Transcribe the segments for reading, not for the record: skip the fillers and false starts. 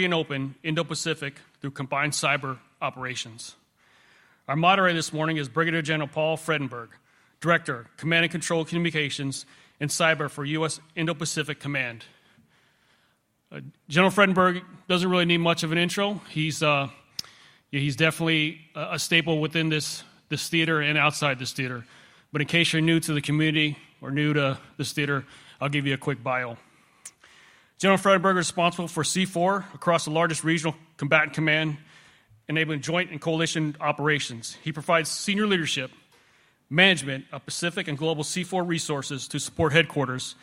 and open Indo-Pacific through combined cyber operations. Our moderator this morning is Brigadier General Paul Fredenburgh, Director, Command and Control Communications and Cyber for U.S. Indo-Pacific Command. General Fredenburgh doesn't really need much of an intro. He's definitely a staple within this theater and outside this theater. But in case you're new to the community or new to this theater, I'll give you a quick bio. General Fredenburgh is responsible for C4 across the largest regional combatant command, enabling joint and coalition operations. He provides senior leadership, management of Pacific and global C4 resources to support headquarters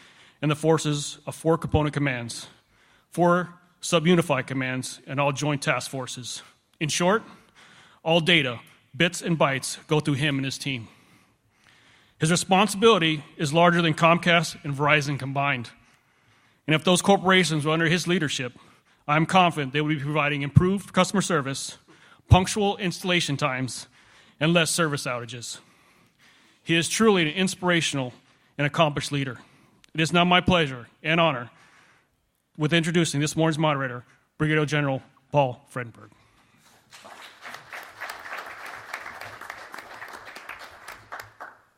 and the forces of 4 component commands, 4 sub-unified commands, and all joint task forces. In short, all data, bits and bytes, go through him and his team. His responsibility is larger than Comcast and Verizon combined. And if those corporations were under his leadership, I'm confident they would be providing improved customer service, punctual installation times, and less service outages. He is truly an inspirational and accomplished leader. It is now my pleasure and honor with introducing this morning's moderator, Brigadier General Paul Fredenburgh.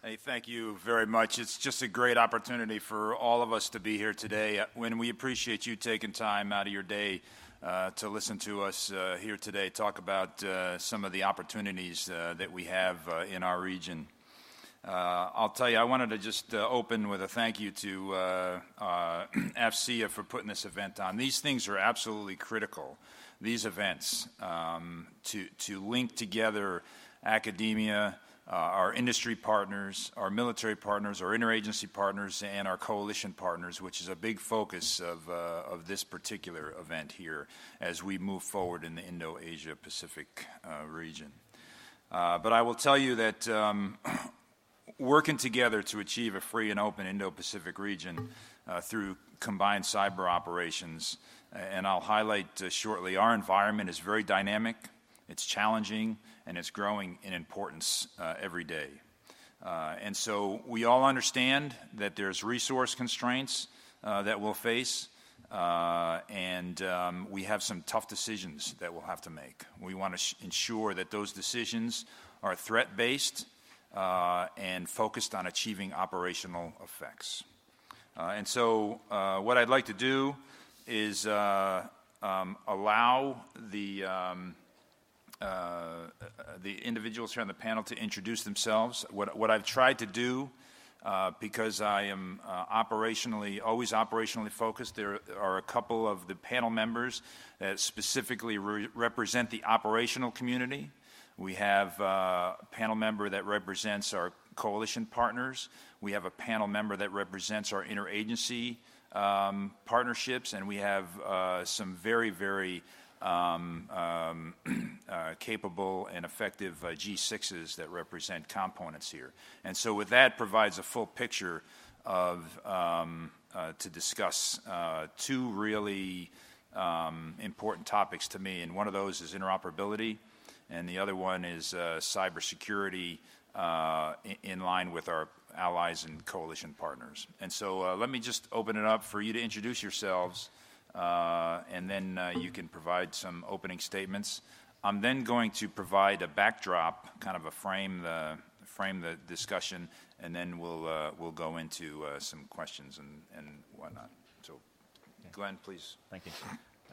Hey, thank you very much. It's just a great opportunity for all of us to be here today. When we appreciate you taking time out of your day to listen to us here today, talk about some of the opportunities that we have in our region. I'll tell you, I wanted to just open with a thank you to AFCEA for putting this event on. These things are absolutely critical, these events, to link together academia, our industry partners, our military partners, our interagency partners, and our coalition partners, which is a big focus of this particular event here as we move forward in the Indo-Asia-Pacific region. But I will tell you that working together to achieve a free and open Indo-Pacific region through combined cyber operations, and I'll highlight shortly, our environment is very dynamic, it's challenging, and it's growing in importance every day. And so we all understand that there's resource constraints that we'll face, and we have some tough decisions that we'll have to make. We want to ensure that those decisions are threat-based and focused on achieving operational effects. And so what I'd like to do is allow the individuals here on the panel to introduce themselves. What I've tried to do, because I am always operationally focused, there are a couple of the panel members that specifically represent the operational community. We have a panel member that represents our coalition partners. We have a panel member that represents our interagency partnerships, and we have some very, very capable and effective G6s that represent components here. And so with that provides a full picture of to discuss 2 really important topics to me, and one of those is interoperability, and the other one is cybersecurity in line with our allies and coalition partners. And so let me just open it up for you to introduce yourselves, and then you can provide some opening statements. I'm then going to provide a backdrop, kind of a frame the discussion, and then we'll go into some questions and whatnot. So, Glen, please. Thank you.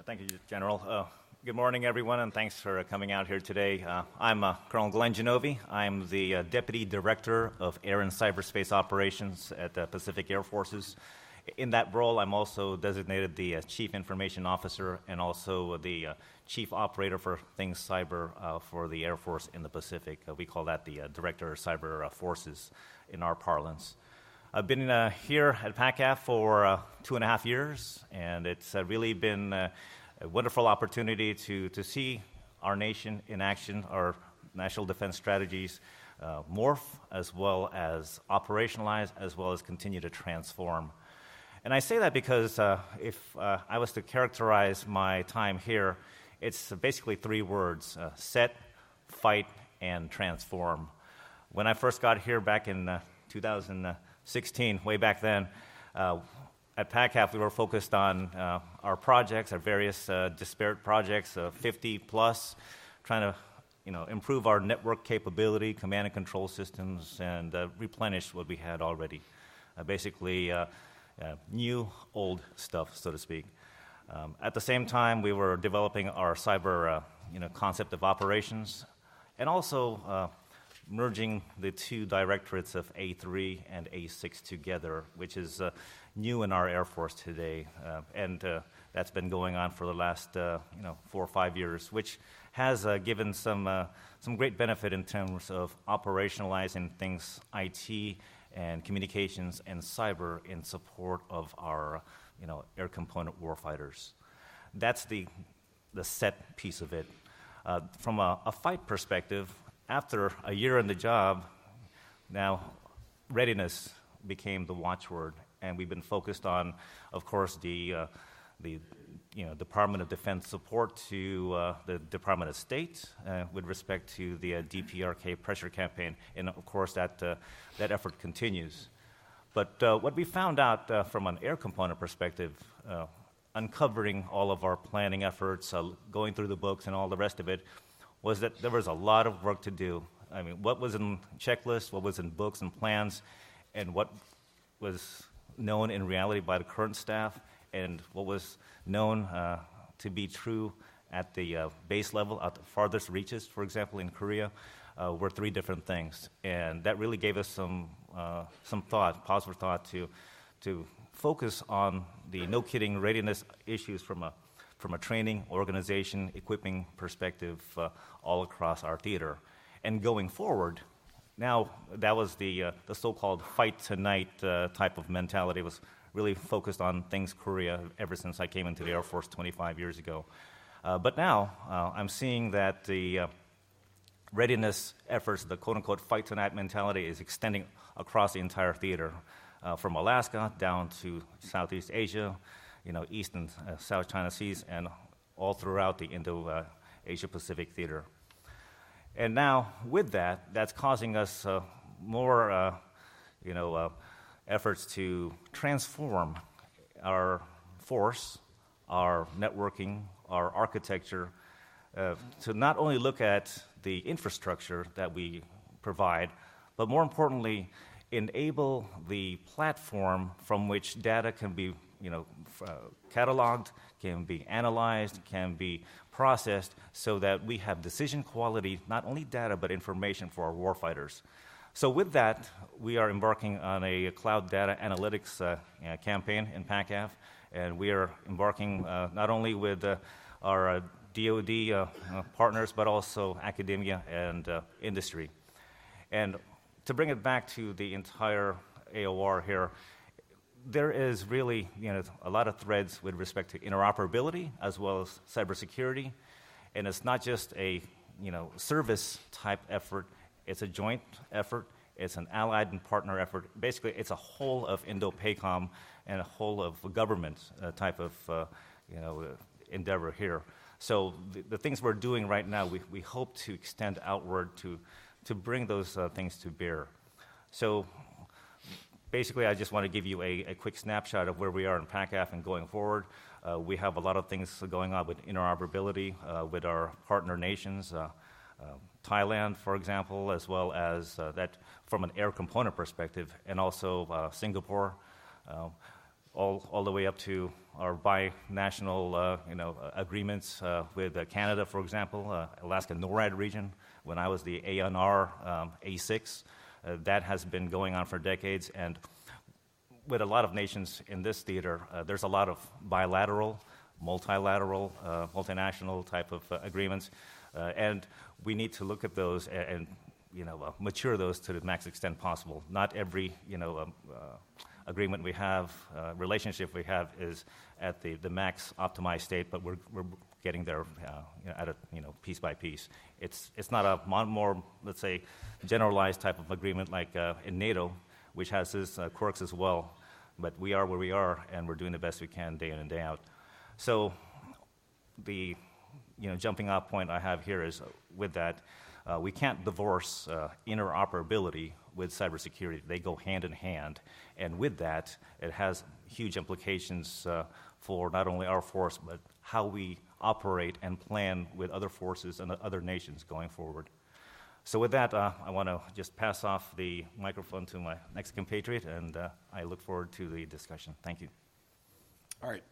Thank you, General. Good morning, everyone, and thanks for coming out here today. I'm Colonel Glen Genove. I'm the Deputy Director of Air and Cyberspace Operations at the Pacific Air Forces. In that role, I'm also designated the Chief Information Officer and also the Chief Operator for things cyber for the Air Force in the Pacific. We call that the Director of Cyber Forces in our parlance. I've been here at PACAF for 2.5 years, and it's really been a wonderful opportunity to see our nation in action, our national defense strategies morph, as well as operationalize, as well as continue to transform. And I say that because if I was to characterize my time here, it's basically 3 words: set, fight, and transform. When I first got here back in 2016, way back then, at PACAF, we were focused on our projects, our various disparate projects, 50 plus, trying to improve our network capability, command and control systems, and replenish what we had already. Basically, new, old stuff, so to speak. At the same time, we were developing our cyber concept of operations, and also merging the two directorates of A3 and A6 together, which is new in our Air Force today, and that's been going on for the last 4 or 5 years, which has given some great benefit in terms of operationalizing things IT and communications and cyber in support of our air component warfighters. That's the set piece of it. From a fight perspective, after a year in the job, now readiness became the watchword, and we've been focused on, of course, the Department of Defense support to the Department of State with respect to the DPRK pressure campaign, and of course that effort continues. But what we found out from an air component perspective, uncovering all of our planning efforts, going through the books and all the rest of it, was that there was a lot of work to do. I mean, what was in checklists, what was in books and plans, and what was known in reality by the current staff, and what was known to be true at the base level, at the farthest reaches, for example, in Korea, were 3 different things. And that really gave us some thought, positive thought, to focus on the no-kidding readiness issues from a training, organization, equipping perspective all across our theater. And going forward, now that was the so-called fight tonight type of mentality. It was really focused on things Korea ever since I came into the Air Force 25 years ago. But now I'm seeing that the readiness efforts, the quote-unquote fight tonight mentality, is extending across the entire theater, from Alaska down to Southeast Asia, East and South China Seas, and all throughout the Indo-Asia-Pacific theater. And now, with that, that's causing us more, efforts to transform our force, our networking, our architecture, to not only look at the infrastructure that we provide, but more importantly, enable the platform from which data can be cataloged, can be analyzed, can be processed, so that we have decision quality, not only data, but information for our warfighters. So with that, we are embarking on a cloud data analytics campaign in PACAF, and we are embarking not only with our DoD partners, but also academia and industry. And to bring it back to the entire AOR here, there is really a lot of threads with respect to interoperability as well as cybersecurity, and it's not just a service type effort. It's a joint effort. It's an allied and partner effort. Basically, it's a whole of Indo-PACOM and a whole of government type of endeavor here. So the things we're doing right now, we hope to extend outward to bring those things to bear. So basically, I just want to give you a quick snapshot of where we are in PACAF and going forward. We have a lot of things going on with interoperability with our partner nations, Thailand, for example, as well as that from an air component perspective, and also Singapore, all the way up to our binational agreements with Canada, for example, Alaska NORAD region. When I was the ANR A6, that has been going on for decades, and with a lot of nations in this theater, there's a lot of bilateral, multilateral, multinational type of agreements, and we need to look at those and mature those to the max extent possible. Not every agreement we have, relationship we have is at the max optimized state, but we're getting there at a piece by piece. It's not a more, let's say, generalized type of agreement like in NATO, which has its quirks as well, but we are where we are, and we're doing the best we can day in and day out. So the jumping off point I have here is with that, we can't divorce interoperability with cybersecurity. They go hand in hand. And with that, it has huge implications for not only our force, but how we operate and plan with other forces and other nations going forward. So with that, I want to just pass off the microphone to my next compatriot, and I look forward to the discussion. Thank you. All right.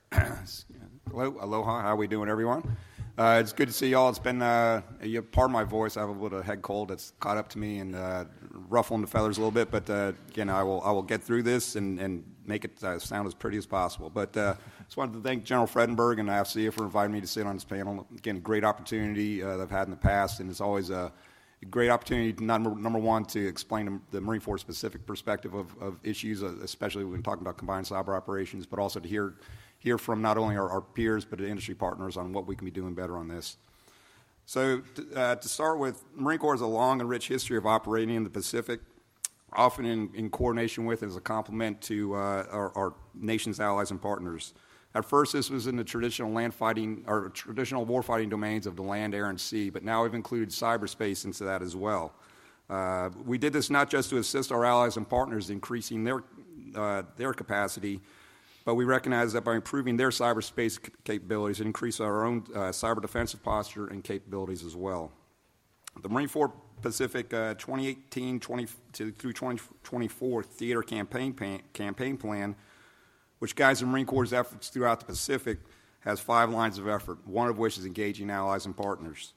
Hello, aloha. How are we doing, everyone? It's good to see y'all. It's been, pardon my voice, I have a little head cold that's caught up to me and ruffling the feathers a little bit, but again, I will get through this and make it sound as pretty as possible. But just wanted to thank General Fredenburgh and AFCEA for inviting me to sit on this panel. Again, a great opportunity that I've had in the past, and it's always a great opportunity, number one, to explain the Marine Corps specific perspective of issues, especially when talking about combined cyber operations, but also to hear from not only our peers, but the industry partners on what we can be doing better on this. So to start with, Marine Corps has a long and rich history of operating in the Pacific, often in coordination with as a complement to our nation's allies and partners. At first, this was in the traditional traditional warfighting domains of the land, air, and sea, but now we've included cyberspace into that as well. We did this not just to assist our allies and partners in increasing their capacity, but we recognize that by improving their cyberspace capabilities, it increases our own cyber defensive posture and capabilities as well. The Marine Corps Pacific 2018 through 2024 Theater Campaign Plan, which guides the Marine Corps' efforts throughout the Pacific, has 5 lines of effort, one of which is engaging allies and partners.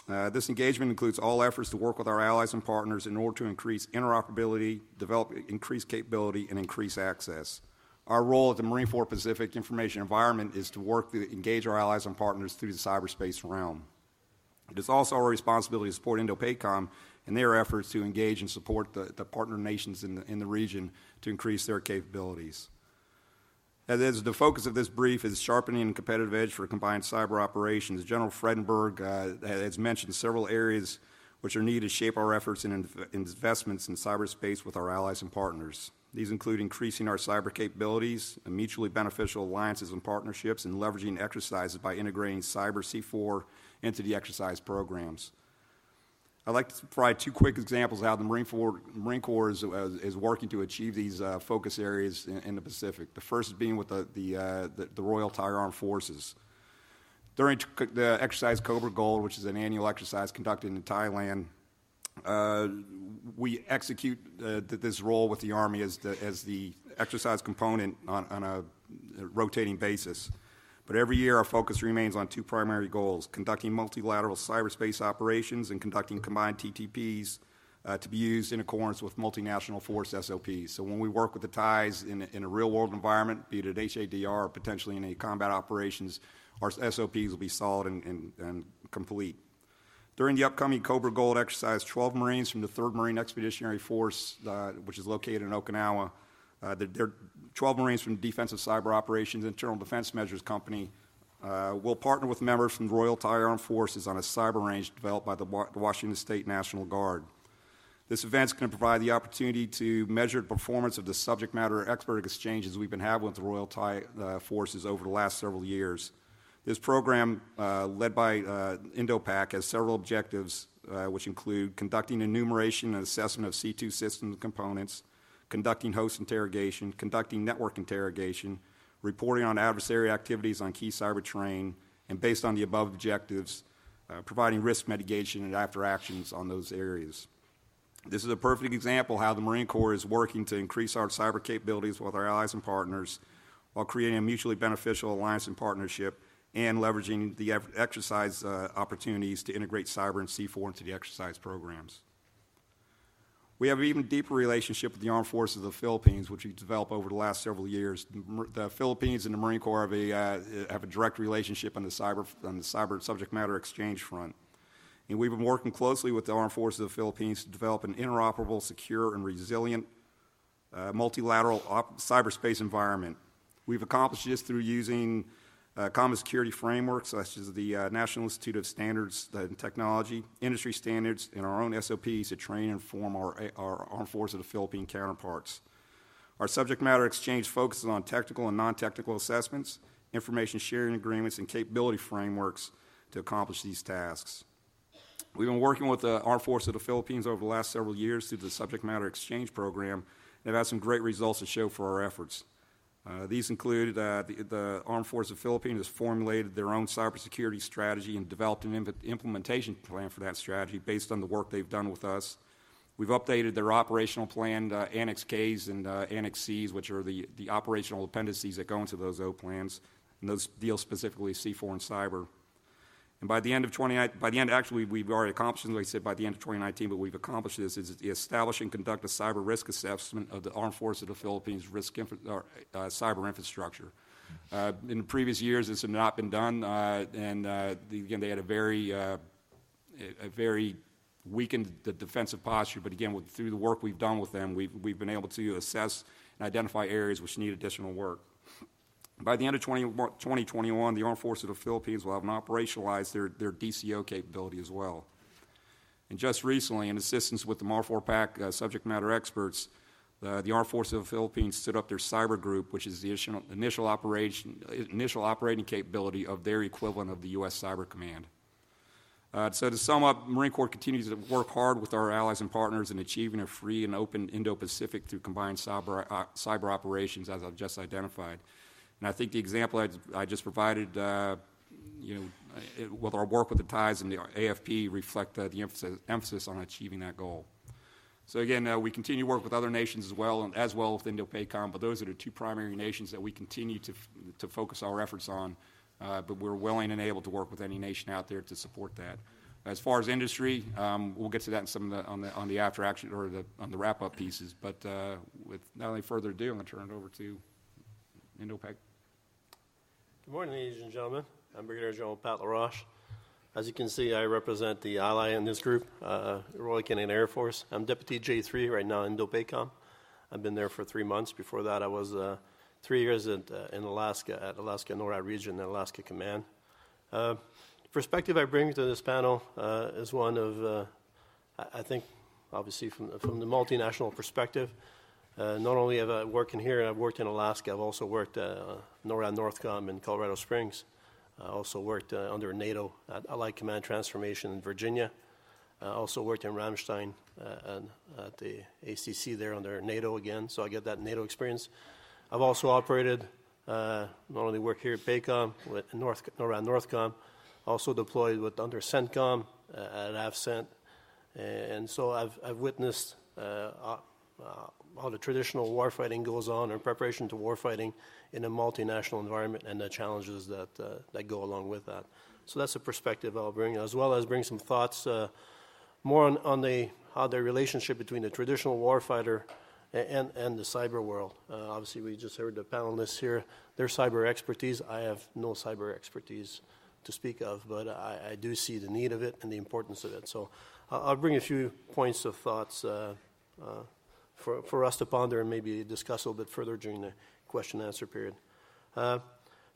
This engagement includes all efforts to work with our allies and partners in order to increase interoperability, develop increased capability, and increase access. Our role at the Marine Corps Pacific Information Environment is to work to engage our allies and partners through the cyberspace realm. It is also our responsibility to support Indo-PACOM in their efforts to engage and support the partner nations in the region to increase their capabilities. As the focus of this brief is sharpening the competitive edge for combined cyber operations, General Fredenburgh has mentioned several areas which are needed to shape our efforts and investments in cyberspace with our allies and partners. These include increasing our cyber capabilities, and mutually beneficial alliances and partnerships, and leveraging exercises by integrating Cyber C4 into the exercise programs. I'd like to provide 2 quick examples of how the Marine Corps is working to achieve these focus areas in the Pacific. The first is being with the Royal Thai Armed Forces. During the exercise Cobra Gold, which is an annual exercise conducted in Thailand, we execute this role with the Army as the exercise component on a rotating basis. But every year, our focus remains on 2 primary goals: conducting multilateral cyberspace operations and conducting combined TTPs to be used in accordance with multinational force SOPs. So when we work with the Thais in a real-world environment, be it at HADR or potentially in a combat operations, our SOPs will be solid and complete. During the upcoming Cobra Gold exercise, 12 Marines from the 3rd Marine Expeditionary Force, which is located in Okinawa, there are 12 Marines from Defensive Cyber Operations Internal Defense Measures Company will partner with members from the Royal Thai Armed Forces on a cyber range developed by the Washington State National Guard. This event is going to provide the opportunity to measure the performance of the subject matter expert exchanges we've been having with the Royal Thai Forces over the last several years. This program, led by Indo-Pac, has several objectives, which include conducting enumeration and assessment of C2 system components, conducting host interrogation, conducting network interrogation, reporting on adversary activities on key cyber terrain, and based on the above objectives, providing risk mitigation and after actions on those areas. This is a perfect example of how the Marine Corps is working to increase our cyber capabilities with our allies and partners while creating a mutually beneficial alliance and partnership and leveraging the exercise opportunities to integrate cyber and C4 into the exercise programs. We have an even deeper relationship with the Armed Forces of the Philippines, which we've developed over the last several years. The Philippines and the Marine Corps have a direct relationship on the cyber subject matter exchange front. And we've been working closely with the Armed Forces of the Philippines to develop an interoperable, secure, and resilient multilateral cyberspace environment. We've accomplished this through using common security frameworks such as the National Institute of Standards and Technology, industry standards, and our own SOPs to train and inform our Armed Forces of the Philippine counterparts. Our subject matter exchange focuses on technical and non-technical assessments, information sharing agreements, and capability frameworks to accomplish these tasks. We've been working with the Armed Forces of the Philippines over the last several years through the Subject Matter Exchange Program, and have had some great results to show for our efforts. These include the Armed Forces of the Philippines has formulated their own cybersecurity strategy and developed an implementation plan for that strategy based on the work they've done with us. We've updated their operational plan, Annex Ks and Annex Cs, which are the operational appendices that go into those O plans, and those deal specifically with C4 and cyber. And by the end of actually, we've already accomplished this, like I said, by the end of 2019, but we've accomplished this, is establish and conduct a cyber risk assessment of the Armed Forces of the Philippines' cyber infrastructure. In previous years, this had not been done, again, they had a very weakened the defensive posture, but again, through the work we've done with them, we've been able to assess and identify areas which need additional work. By the end of 2021, the Armed Forces of the Philippines will have operationalized their DCO capability as well. And just recently, in assistance with the MAR4PAC subject matter experts, the Armed Forces of the Philippines stood up their cyber group, which is the initial operating capability of their equivalent of the U.S. Cyber Command. So to sum up, Marine Corps continues to work hard with our allies and partners in achieving a free and open Indo-Pacific through combined cyber operations, as I've just identified. And I think the example I just provided, with our work with the ties and the AFP reflect the emphasis on achieving that goal. So again, we continue to work with other nations as well with Indo-PACOM, but those are the two primary nations that we continue to focus our efforts on. But we're willing and able to work with any nation out there to support that. As far as industry, we'll get to that in some of on the after action or on the wrap up pieces. But without any further ado, I'm going to turn it over to Indo-PAC. Good morning, ladies and gentlemen. I'm Brigadier General Pat Laroche. As you can see, I represent the ally in this group, Royal Canadian Air Force. I'm Deputy J3 right now in Indo-PACOM. I've been there for 3 months. Before that, I was 3 years in Alaska at Alaska NORAD Region and Alaska Command. The perspective I bring to this panel is one of, I think, obviously from the multinational perspective. Not only have I worked in here, I've worked in Alaska, I've also worked NORAD Northcom in Colorado Springs. I also worked under NATO at Allied Command Transformation in Virginia. I also worked in Ramstein at the ACC there under NATO again, so I get that NATO experience. I've also operated, not only work here at PACOM, with NORAD Northcom, also deployed under CENTCOM at AFCEA. And so I've witnessed how the traditional warfighting goes on in preparation to warfighting in a multinational environment and the challenges that go along with that. So that's a perspective I'll bring, as well as bring some thoughts more on how the relationship between the traditional warfighter and the cyber world. Obviously, we just heard the panelists here, their cyber expertise. I have no cyber expertise to speak of, but I do see the need of it and the importance of it. So I'll bring a few points of thoughts for us to ponder and maybe discuss a little bit further during the question and answer period.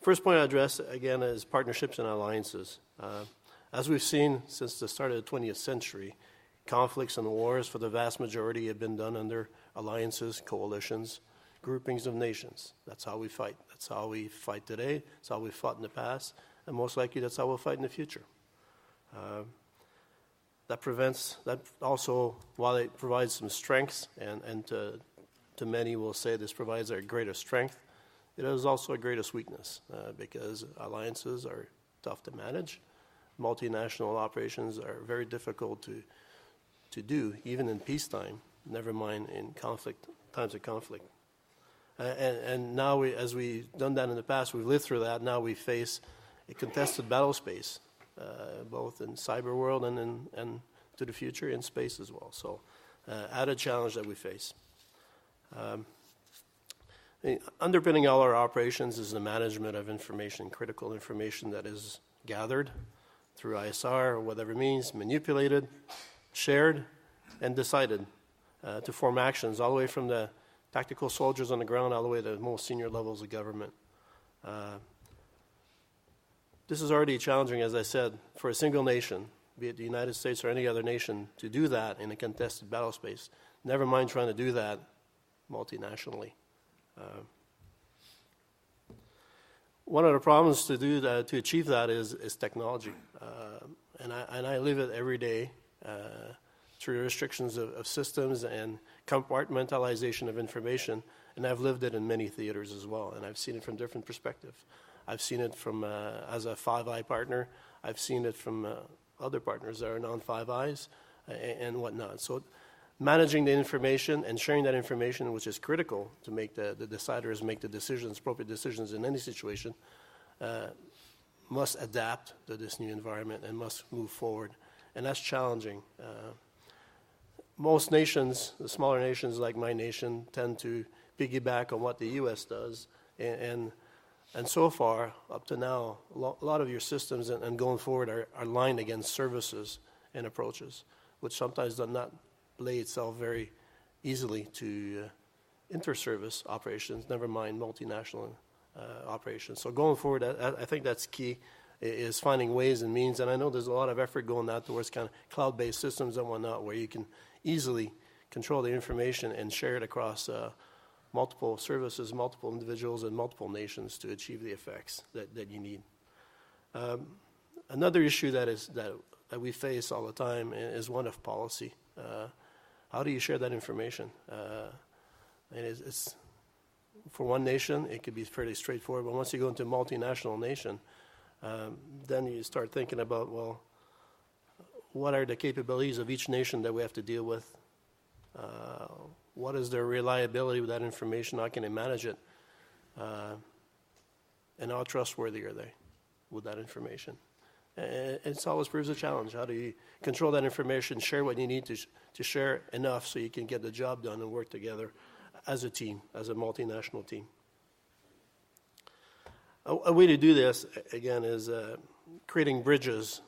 First point I address, again, is partnerships and alliances. As we've seen since the start of the 20th century, conflicts and wars for the vast majority have been done under alliances, coalitions, groupings of nations. That's how we fight. That's how we fight today. That's how we fought in the past. And most likely that's how we'll fight in the future. That also, while it provides some strengths, and to many will say this provides our greatest strength, it is also our greatest weakness because alliances are tough to manage. Multinational operations are very difficult to do, even in peacetime, never mind in times of conflict. And now, as we've done that in the past, we've lived through that, now we face a contested battle space, both in cyber world and to the future in space as well. So added challenge that we face. Underpinning all our operations is the management of information, critical information that is gathered through ISR or whatever means, manipulated, shared, and decided to form actions all the way from the tactical soldiers on the ground all the way to the most senior levels of government. This is already challenging, as I said, for a single nation, be it the United States or any other nation, to do that in a contested battle space. Never mind trying to do that multinationally. one of the problems to do that, to achieve that, is technology, and I live it every day through the restrictions of systems and compartmentalization of information, and I've lived it in many theaters as well, and I've seen it from different perspectives. I've seen it from as a Five Eye partner. I've seen it from other partners that are non-Five Eyes and whatnot. So managing the information and sharing that information, which is critical to make the deciders make the decisions, appropriate decisions in any situation, must adapt to this new environment and must move forward. And that's challenging. Most nations, the smaller nations like my nation, tend to piggyback on what the U.S. does. And so far, up to now, a lot of your systems and going forward are lined against services and approaches, which sometimes do not lay itself very easily to inter-service operations, never mind multinational operations. So going forward, I think that's key, is finding ways and means. And I know there's a lot of effort going out towards kind of cloud-based systems and whatnot, where you can easily control the information and share it across multiple services, multiple individuals, and multiple nations to achieve the effects that you need. Another issue that we face all the time is one of policy. How do you share that information? And it's for one nation, it could be fairly straightforward, but once you go into a multinational nation, then you start thinking about, well, what are the capabilities of each nation that we have to deal with? What is their reliability with that information? How can they manage it? And how trustworthy are they with that information? It always proves a challenge. How do you control that information, share what you need to share enough so you can get the job done and work together as a team, as a multinational team? A way to do this, again, is creating bridges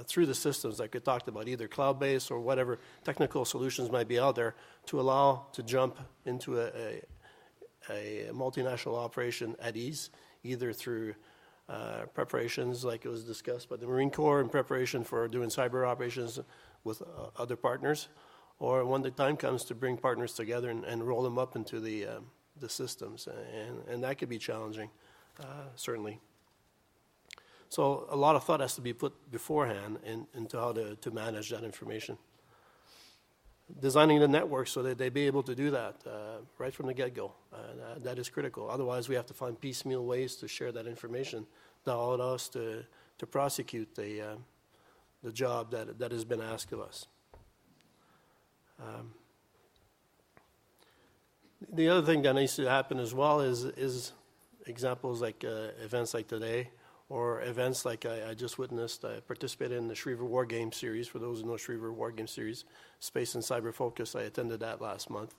through the systems like we talked about, either cloud-based or whatever technical solutions might be out there, to allow to jump into a multinational operation at ease, either through preparations like it was discussed by the Marine Corps in preparation for doing cyber operations with other partners, or when the time comes to bring partners together and roll them up into the systems. And that could be challenging, certainly. So a lot of thought has to be put beforehand into how to manage that information. Designing the network so that they be able to do that right from the get-go. That is critical. Otherwise, we have to find piecemeal ways to share that information that allow us to prosecute the job that has been asked of us. The other thing that needs to happen as well is examples like events like today, or events like I just witnessed. I participated in the Schriever War Game Series. For those who know Schriever War Game Series, Space and Cyber Focus, I attended that last month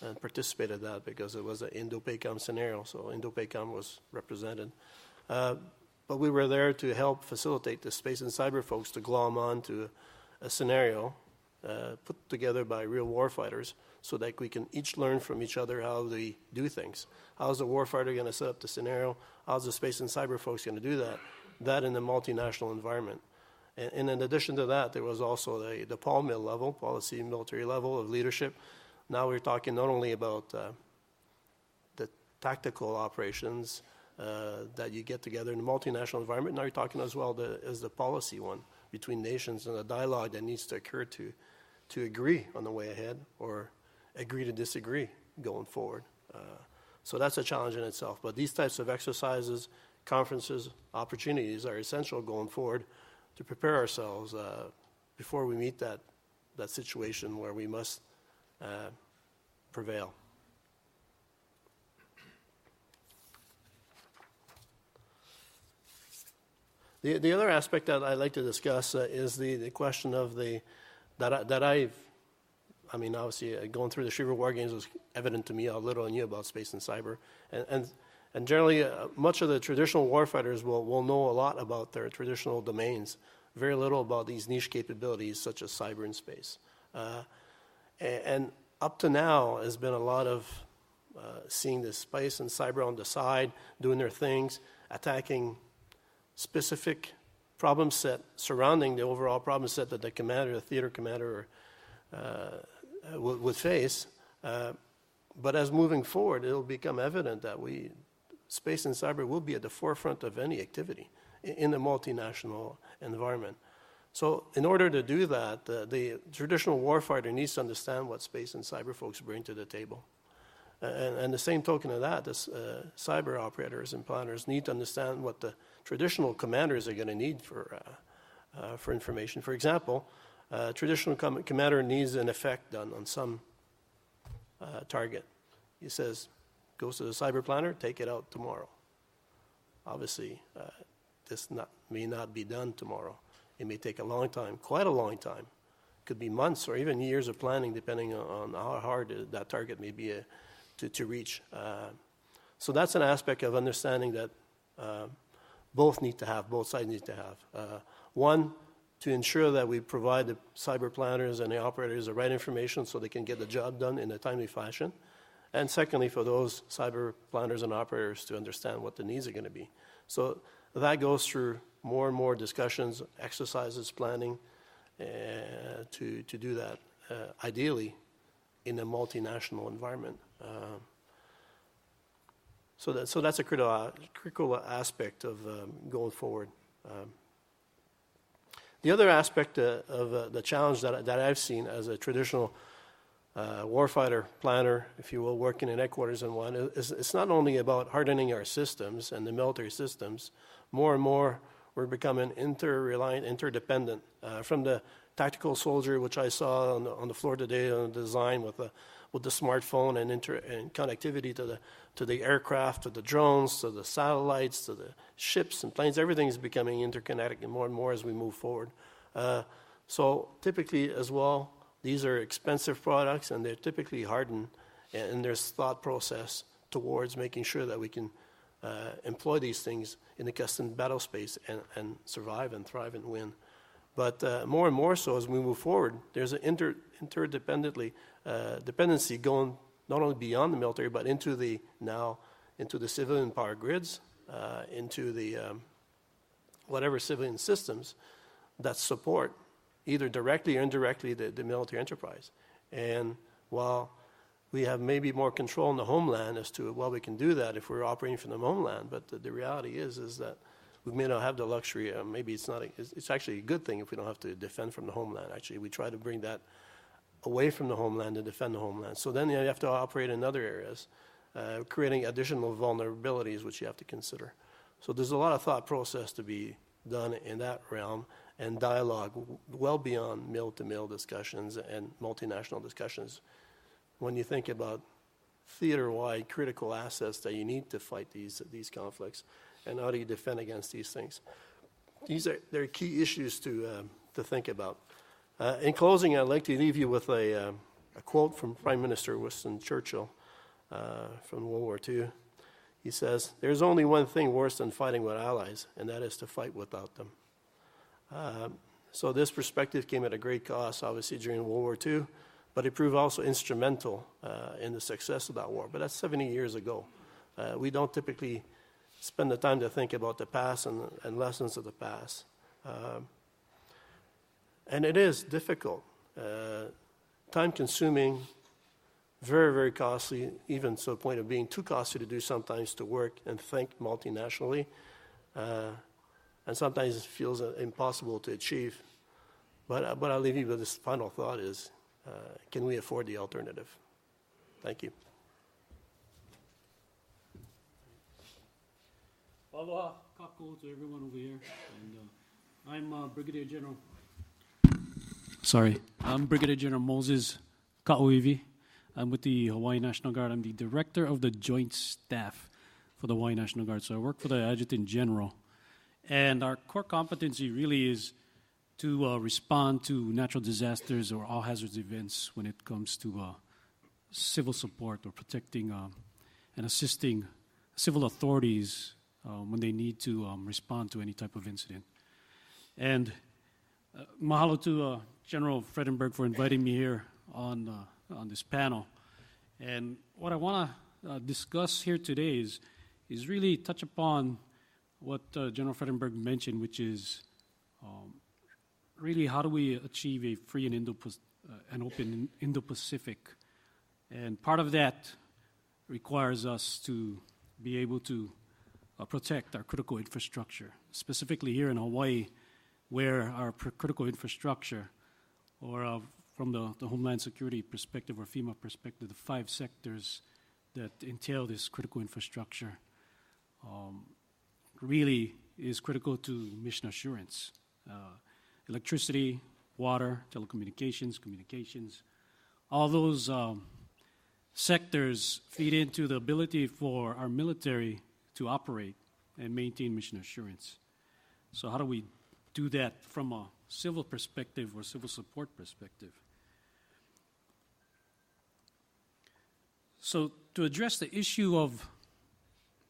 and participated in that because it was an Indo-PACOM scenario, so Indo-PACOM was represented. But we were there to help facilitate the Space and Cyber folks to glom on to a scenario put together by real warfighters so that we can each learn from each other how they do things. How's the warfighter going to set up the scenario? How's the Space and Cyber folks going to do that? That in the multinational environment. And in addition to that, there was also the POLMIL level, policy military level of leadership. Now we're talking not only about the tactical operations that you get together in a multinational environment, now you're talking as well as the policy one between nations, and a dialogue that needs to occur to agree on the way ahead or agree to disagree going forward. So that's a challenge in itself. But these types of exercises, conferences, opportunities are essential going forward to prepare ourselves before we meet that situation where we must prevail. The other aspect that I'd like to discuss is the question of I mean, obviously, going through the Schriever War Games was evident to me how little I knew about space and cyber. And generally, much of the traditional warfighters will know a lot about their traditional domains, very little about these niche capabilities such as cyber and space. And up to now has been a lot of seeing the space and cyber on the side, doing their things, attacking specific problem set surrounding the overall problem set that the commander, the theater commander, would face. But as moving forward, it'll become evident that space and cyber will be at the forefront of any activity in a multinational environment. So in order to do that, the traditional warfighter needs to understand what space and cyber folks bring to the table. And the same token of that, cyber operators and planners need to understand what the traditional commanders are going to need for information. For example, traditional commander needs an effect done on some target. He says, goes to the cyber planner, take it out tomorrow. Obviously, this may not be done tomorrow. It may take a long time, quite a long time. It could be months or even years of planning, depending on how hard that target may be to reach. So that's an aspect of understanding that both sides need to have. One, to ensure that we provide the cyber planners and the operators the right information so they can get the job done in a timely fashion. And secondly, for those cyber planners and operators to understand what the needs are going to be. So that goes through more and more discussions, exercises, planning, to do that, ideally in a multinational environment. So that's a critical aspect of going forward. The other aspect of the challenge that I've seen as a traditional warfighter planner, if you will, working in headquarters and one, is it's not only about hardening our systems and the military systems. More and more, we're becoming inter-reliant, interdependent. From the tactical soldier, which I saw on the floor today on the design with the smartphone and connectivity to the aircraft, to the drones, to the satellites, to the ships and planes. Everything is becoming interconnected more and more as we move forward. So typically as well, these are expensive products and they're typically hardened, and there's thought process towards making sure that we can employ these things in the custom battle space and survive and thrive and win. But more and more so as we move forward, there's an dependency going not only beyond the military, but into the civilian power grids, into the whatever civilian systems that support either directly or indirectly the military enterprise. And while we have maybe more control in the homeland as to, well, we can do that if we're operating from the homeland, but the reality is that we may not have the luxury. Maybe it's actually a good thing if we don't have to defend from the homeland. Actually, we try to bring that away from the homeland to defend the homeland. So then you have to operate in other areas, creating additional vulnerabilities, which you have to consider. So there's a lot of thought process to be done in that realm, and dialogue well beyond mill-to-mill discussions and multinational discussions. When you think about theater-wide critical assets that you need to fight these conflicts, and how do you defend against these things? They're key issues to think about. In closing, I'd like to leave you with a quote from Prime Minister Winston Churchill from World War II. He says, "There's only one thing worse than fighting with allies, and that is to fight without them." So this perspective came at a great cost, obviously, during World War II, but it proved also instrumental in the success of that war. But that's 70 years ago. We don't typically spend the time to think about the past and lessons of the past. And it is difficult, time-consuming, very, very costly, even to the point of being too costly to do sometimes to work and think multinationally. And sometimes it feels impossible to achieve. But I'll leave you with this final thought is, can we afford the alternative? Thank you. Aloha, kako to everyone over here. And I'm Brigadier General. I'm Brigadier General Moses Kaoiwi. I'm with the Hawaii National Guard. I'm the Director of the Joint Staff for the Hawaii National Guard. So I work for the Adjutant General. And our core competency really is to respond to natural disasters or all hazards events when it comes to civil support or protecting and assisting civil authorities when they need to respond to any type of incident. And mahalo to General Fredenburgh for inviting me here on this panel. And what I want to discuss here today is really touch upon what General Fredenburgh mentioned, which is really how do we achieve a free and open Indo-Pacific. And part of that requires us to be able to protect our critical infrastructure, specifically here in Hawaii, where our critical infrastructure, or from the Homeland Security perspective or FEMA perspective, the 5 sectors that entail this critical infrastructure really is critical to mission assurance. Electricity, water, telecommunications, communications, all those sectors feed into the ability for our military to operate and maintain mission assurance. So how do we do that from a civil perspective or civil support perspective? So to address the issue of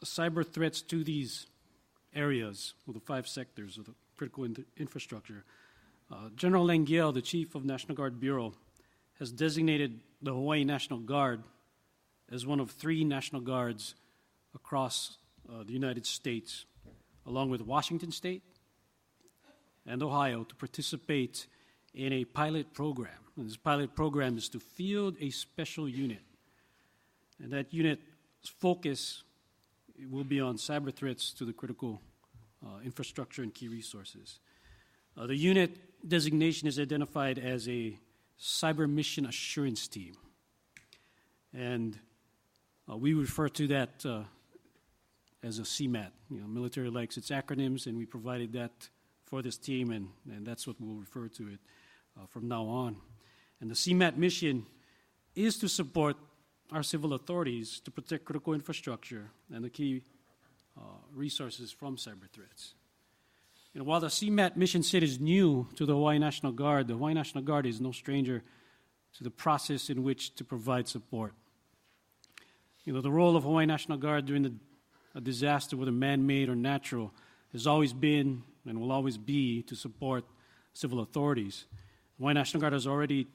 cyber threats to these areas, or the 5 sectors of the critical infrastructure, General Lengyel, the Chief of National Guard Bureau, has designated the Hawaii National Guard as one of 3 National Guards across the United States, along with Washington State and Ohio, to participate in a pilot program. And this pilot program is to field a special unit. And that unit's focus will be on cyber threats to the critical infrastructure and key resources. The unit designation is identified as a Cyber Mission Assurance Team. And we refer to that as a CMAT. Military likes its acronyms, and we provided that for this team, and that's what we'll refer to it from now on. And the CMAT mission is to support our civil authorities to protect critical infrastructure and the key resources from cyber threats. While the CMAT mission set is new to the Hawaii National Guard, the Hawaii National Guard is no stranger to the process in which to provide support. The role of Hawaii National Guard during a disaster, whether man-made or natural, has always been and will always be to support civil authorities. Hawaii National Guard has already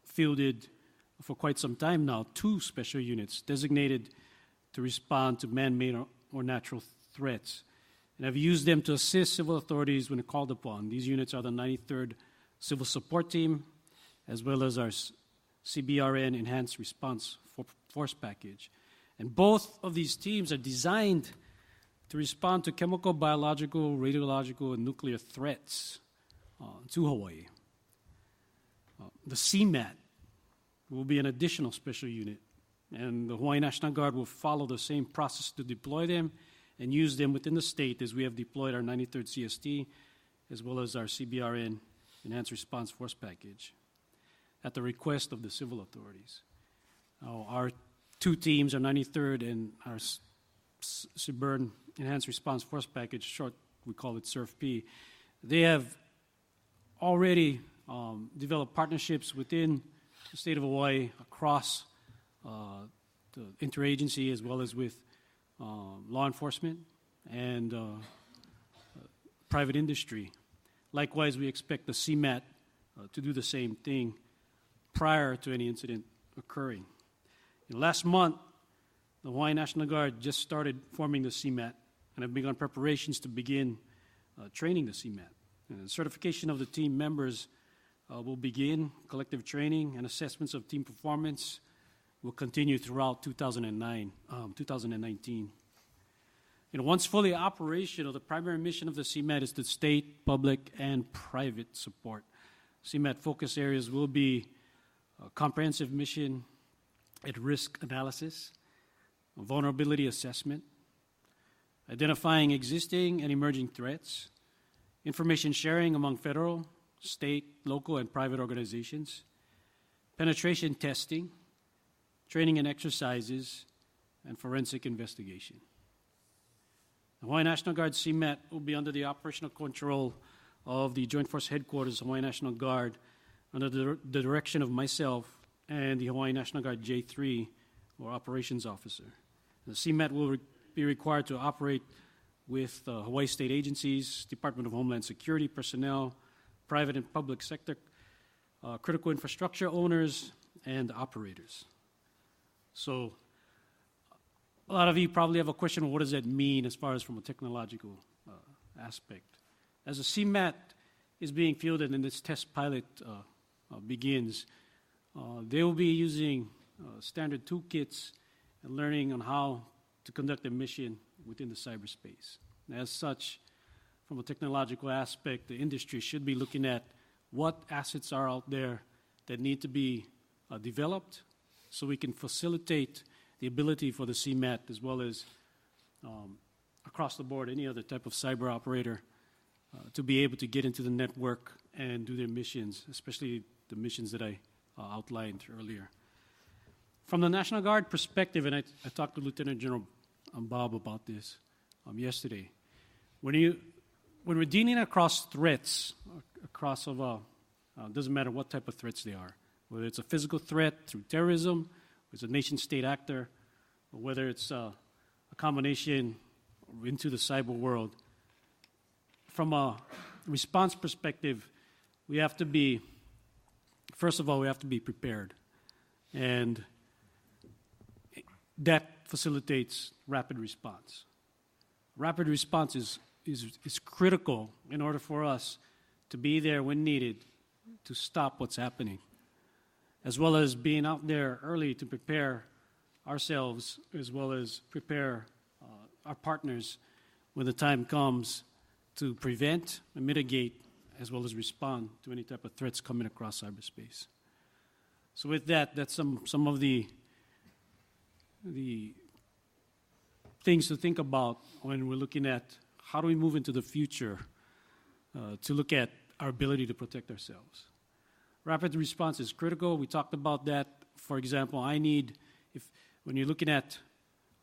fielded for quite some time now 2 special units designated to respond to man-made or natural threats, and have used them to assist civil authorities when called upon. These units are the 93rd Civil Support Team, as well as our CBRN Enhanced Response Force Package. And both of these teams are designed to respond to chemical, biological, radiological, and nuclear threats to Hawaii. The CMAT will be an additional special unit, and the Hawaii National Guard will follow the same process to deploy them and use them within the state as we have deployed our 93rd CST, as well as our CBRN Enhanced Response Force Package, at the request of the civil authorities. Our 2 teams, our 93rd and our CBRN Enhanced Response Force Package, short we call it CERF-P, they have already developed partnerships within the state of Hawaii across the interagency, as well as with law enforcement and private industry. Likewise, we expect the CMAT to do the same thing prior to any incident occurring. Last month, the Hawaii National Guard just started forming the CMAT and have begun preparations to begin training the CMAT. And the certification of the team members will begin. Collective training and assessments of team performance will continue throughout 2019. Once fully operational, the primary mission of the CMAT is to state, public, and private support. CMAT focus areas will be comprehensive mission at risk analysis, vulnerability assessment, identifying existing and emerging threats, information sharing among federal, state, local, and private organizations, penetration testing, training and exercises, and forensic investigation. The Hawaii National Guard CMAT will be under the operational control of the Joint Force Headquarters Hawaii National Guard under the direction of myself and the Hawaii National Guard J3, or Operations Officer. The CMAT will be required to operate with Hawaii state agencies, Department of Homeland Security personnel, private and public sector, critical infrastructure owners, and operators. So a lot of you probably have a question of what does that mean as far as from a technological aspect. As the CMAT is being fielded and this test pilot begins, they will be using standard toolkits and learning on how to conduct a mission within the cyberspace. And as such, from a technological aspect, the industry should be looking at what assets are out there that need to be developed so we can facilitate the ability for the CMAT as well as across the board any other type of cyber operator to be able to get into the network and do their missions, especially the missions that I outlined earlier. From the National Guard perspective, and I talked to Lieutenant General Bob about this yesterday, when we're dealing across threats, doesn't matter what type of threats they are, whether it's a physical threat through terrorism, it's a nation-state actor, or whether it's a combination into the cyber world. From a response perspective, we have to be, first of all, we have to be prepared. And that facilitates rapid response. Rapid response is critical in order for us to be there when needed to stop what's happening, as well as being out there early to prepare ourselves as well as prepare our partners when the time comes to prevent and mitigate as well as respond to any type of threats coming across cyberspace. So with that, that's some of the things to think about when we're looking at how do we move into the future to look at our ability to protect ourselves. Rapid response is critical. We talked about that. For example, when you're looking at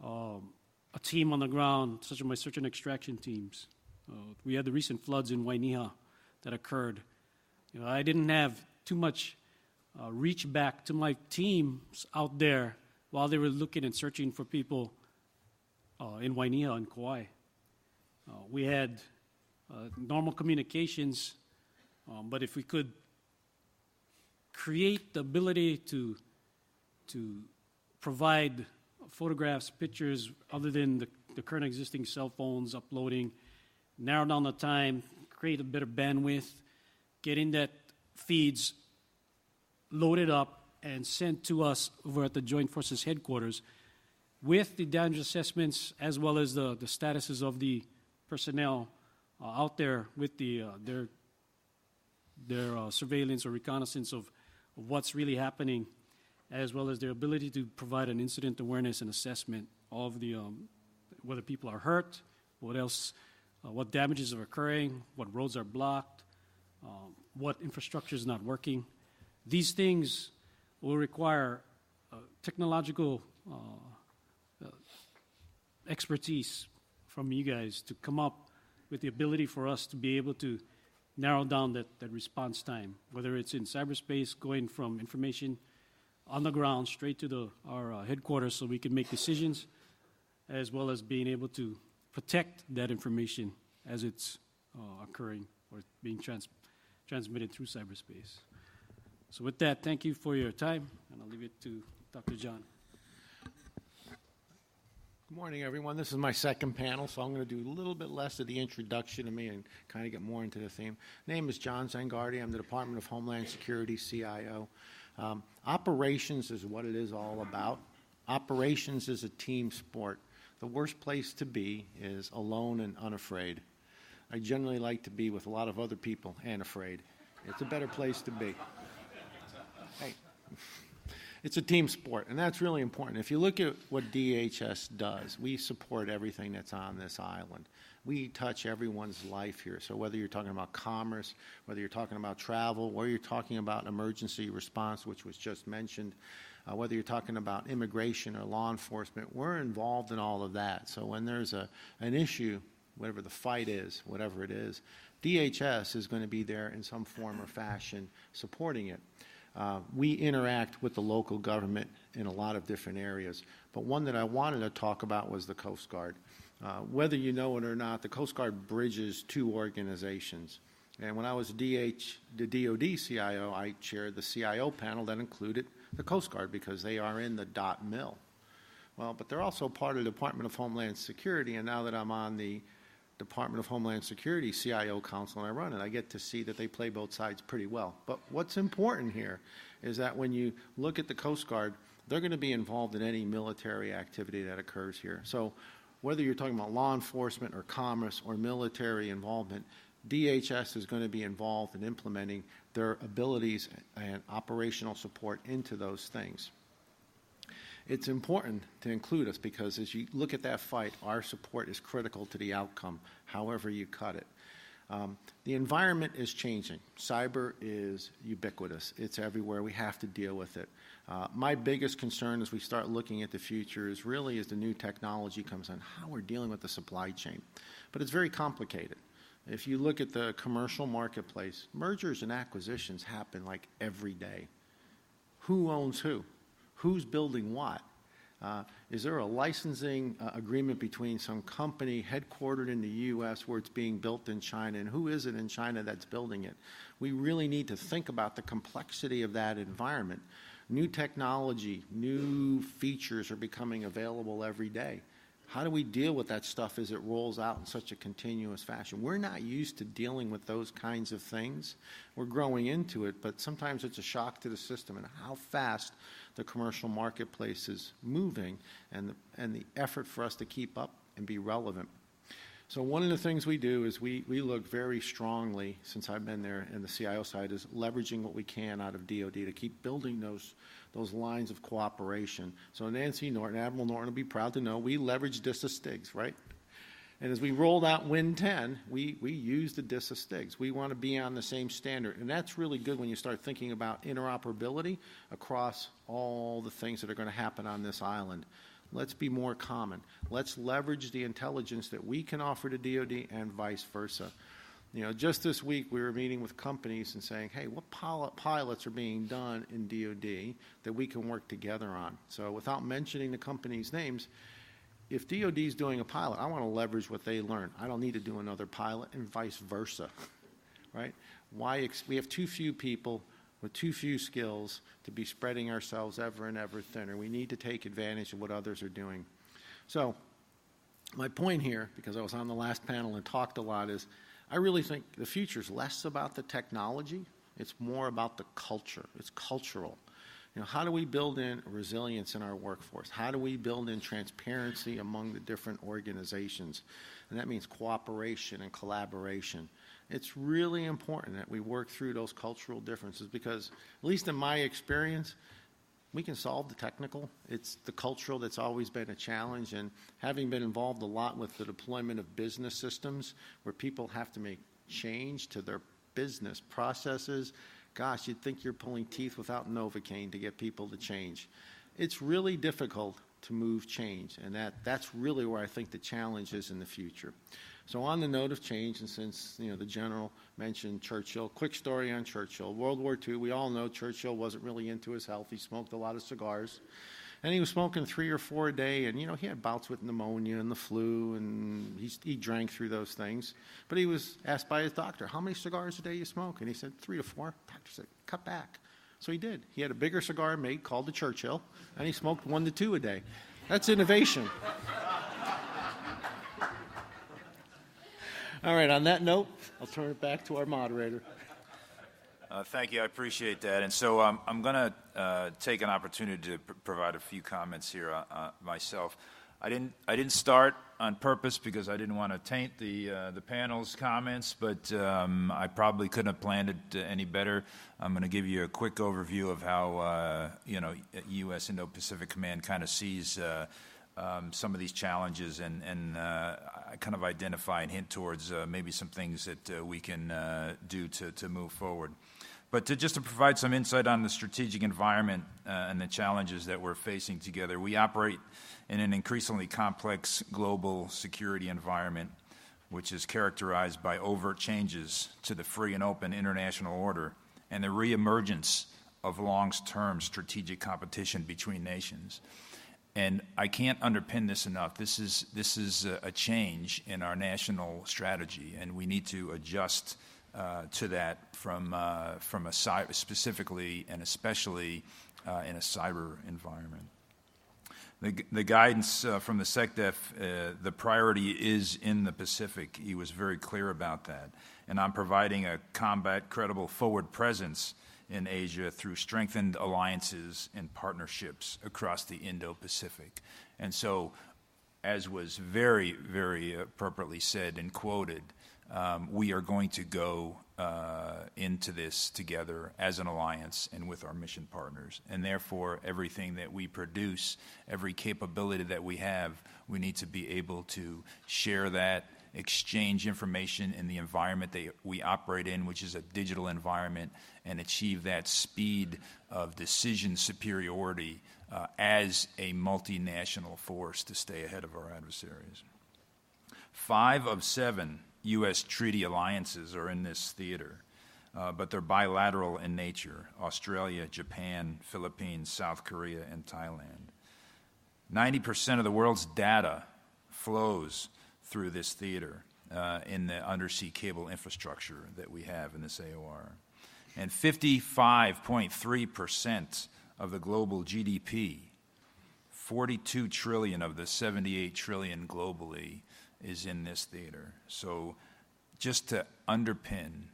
a team on the ground, such as my search and extraction teams, we had the recent floods in Wainiha that occurred. I didn't have too much reach back to my teams out there while they were looking and searching for people in Wainiha and Kauai. We had normal communications, but if we could create the ability to provide photographs, pictures, other than the current existing cell phones uploading, narrow down the time, create a bit of bandwidth, getting that feeds loaded up and sent to us over at the Joint Forces Headquarters with the damage assessments as well as the statuses of the personnel out there with their surveillance or reconnaissance of what's really happening, as well as their ability to provide an incident awareness and assessment of the whether people are hurt, what damages are occurring, what roads are blocked, what infrastructure is not working. These things will require technological expertise from you guys to come up with the ability for us to be able to narrow down that response time, whether it's in cyberspace, going from information on the ground straight to our headquarters so we can make decisions, as well as being able to protect that information as it's occurring or being transmitted through cyberspace. So with that, thank you for your time, and I'll leave it to Dr. John. Good morning, everyone. This is my second panel, so I'm going to do a little bit less of the introduction to me and kind of get more into the theme. Name is John Zangardi. I'm the Department of Homeland Security CIO. Operations is what it is all about. Operations is a team sport. The worst place to be is alone and unafraid. I generally like to be with a lot of other people and afraid. It's a better place to be. Hey. It's a team sport, and that's really important. If you look at what DHS does, we support everything that's on this island. We touch everyone's life here. So whether you're talking about commerce, whether you're talking about travel, whether you're talking about emergency response, which was just mentioned, whether you're talking about immigration or law enforcement, we're involved in all of that. So when there's an issue, whatever the fight is, whatever it is, DHS is going to be there in some form or fashion supporting it. We interact with the local government in a lot of different areas, but one that I wanted to talk about was the Coast Guard. Whether you know it or not, the Coast Guard bridges two organizations. And when I was the DOD CIO, I chaired the CIO panel that included the Coast Guard because they are in the dot mill. Well, but they're also part of the Department of Homeland Security, and now that I'm on the Department of Homeland Security CIO Council and I run it, I get to see that they play both sides pretty well. But what's important here is that when you look at the Coast Guard, they're going to be involved in any military activity that occurs here. So whether you're talking about law enforcement or commerce or military involvement, DHS is going to be involved in implementing their abilities and operational support into those things. It's important to include us because as you look at that fight, our support is critical to the outcome, however you cut it. The environment is changing. Cyber is ubiquitous. It's everywhere. We have to deal with it. My biggest concern as we start looking at the future is really as the new technology comes on, how we're dealing with the supply chain. But it's very complicated. If you look at the commercial marketplace, mergers and acquisitions happen like every day. Who owns who? Who's building what? Is there a licensing agreement between some company headquartered in the U.S. where it's being built in China, and who is it in China that's building it? We really need to think about the complexity of that environment. New technology, new features are becoming available every day. How do we deal with that stuff as it rolls out in such a continuous fashion? We're not used to dealing with those kinds of things. We're growing into it, but sometimes it's a shock to the system and how fast the commercial marketplace is moving and the effort for us to keep up and be relevant. So one of the things we do is we look very strongly, since I've been there in the CIO side, is leveraging what we can out of DoD to keep building those lines of cooperation. So Nancy Norton, Admiral Norton will be proud to know we leverage DISA STIGs, right? And as we rolled out Win 10, we used the DISA STIGs. We want to be on the same standard. And that's really good when you start thinking about interoperability across all the things that are going to happen on this island. Let's be more common. Let's leverage the intelligence that we can offer to DoD and vice versa. You know, just this week we were meeting with companies and saying, hey, what pilots are being done in DoD that we can work together on? So without mentioning the companies' names, if DoD is doing a pilot, I want to leverage what they learn. I don't need to do another pilot and vice versa, right? We have too few people with too few skills to be spreading ourselves ever and ever thinner. We need to take advantage of what others are doing. So my point here, because I was on the last panel and talked a lot, is I really think the future is less about the technology. It's more about the culture. It's cultural. You know, how do we build in resilience in our workforce? How do we build in transparency among the different organizations? And that means cooperation and collaboration. It's really important that we work through those cultural differences because, at least in my experience, we can solve the technical. It's the cultural that's always been a challenge. And having been involved a lot with the deployment of business systems where people have to make change to their business processes, gosh, you'd think you're pulling teeth without Novocaine to get people to change. It's really difficult to move change, and that's really where I think the challenge is in the future. So on the note of change, and since the general mentioned Churchill, quick story on Churchill. World War II, we all know Churchill wasn't really into his health. He smoked a lot of cigars. And he was smoking 3 or 4 a day, and he had bouts with pneumonia and the flu, and he drank through those things. But he was asked by his doctor, how many cigars a day you smoke? And he said, 3 to 4. Doctor said, cut back. So he did. He had a bigger cigar made called the Churchill, and he smoked 1 to 2 a day. That's innovation. All right, on that note, I'll turn it back to our moderator. Thank you. I appreciate that. And so I'm going to take an opportunity to provide a few comments here myself. I didn't start on purpose because I didn't want to taint the panel's comments, but I probably couldn't have planned it any better. I'm going to give you a quick overview of how U.S. Indo-Pacific Command kind of sees some of these challenges and kind of identify and hint towards maybe some things that we can do to move forward. But just to provide some insight on the strategic environment and the challenges that we're facing together, we operate in an increasingly complex global security environment, which is characterized by overt changes to the free and open international order and the reemergence of long-term strategic competition between nations. And I can't underpin this enough. This is a change in our national strategy, and we need to adjust to that from a cyber, specifically and especially in a cyber environment. The guidance from the SecDef, the priority is in the Pacific. He was very clear about that. And I'm providing a combat credible forward presence in Asia through strengthened alliances and partnerships across the Indo-Pacific. And so as was very, very appropriately said and quoted, we are going to go into this together as an alliance and with our mission partners. And therefore, everything that we produce, every capability that we have, we need to be able to share that, exchange information in the environment that we operate in, which is a digital environment, and achieve that speed of decision superiority as a multinational force to stay ahead of our adversaries. 5 of 7 U.S. treaty alliances are in this theater, but they're bilateral in nature: Australia, Japan, Philippines, South Korea, and Thailand. 90% of the world's data flows through this theater in the undersea cable infrastructure that we have in this AOR. And 55.3% of the global GDP, 42 trillion of the 78 trillion globally, is in this theater. So just to underpin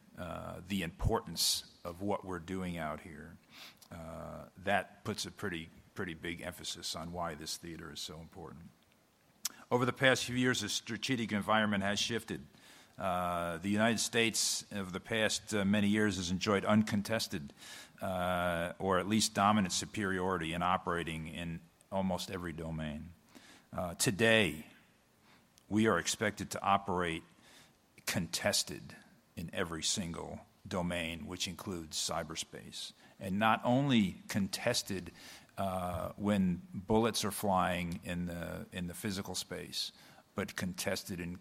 the importance of what we're doing out here, that puts a pretty big emphasis on why this theater is so important. Over the past few years, the strategic environment has shifted. The United States of the past many years has enjoyed uncontested or at least dominant superiority in operating in almost every domain. Today, we are expected to operate contested in every single domain, which includes cyberspace. And not only contested when bullets are flying in the physical space, but contested in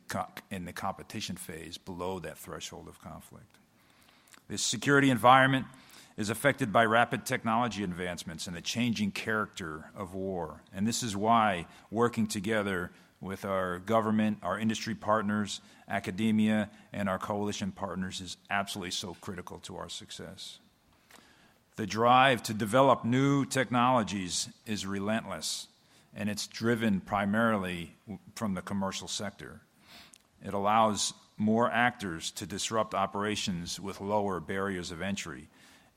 the competition phase below that threshold of conflict. This security environment is affected by rapid technology advancements and the changing character of war. And this is why working together with our government, our industry partners, academia, and our coalition partners is absolutely so critical to our success. The drive to develop new technologies is relentless, and it's driven primarily from the commercial sector. It allows more actors to disrupt operations with lower barriers of entry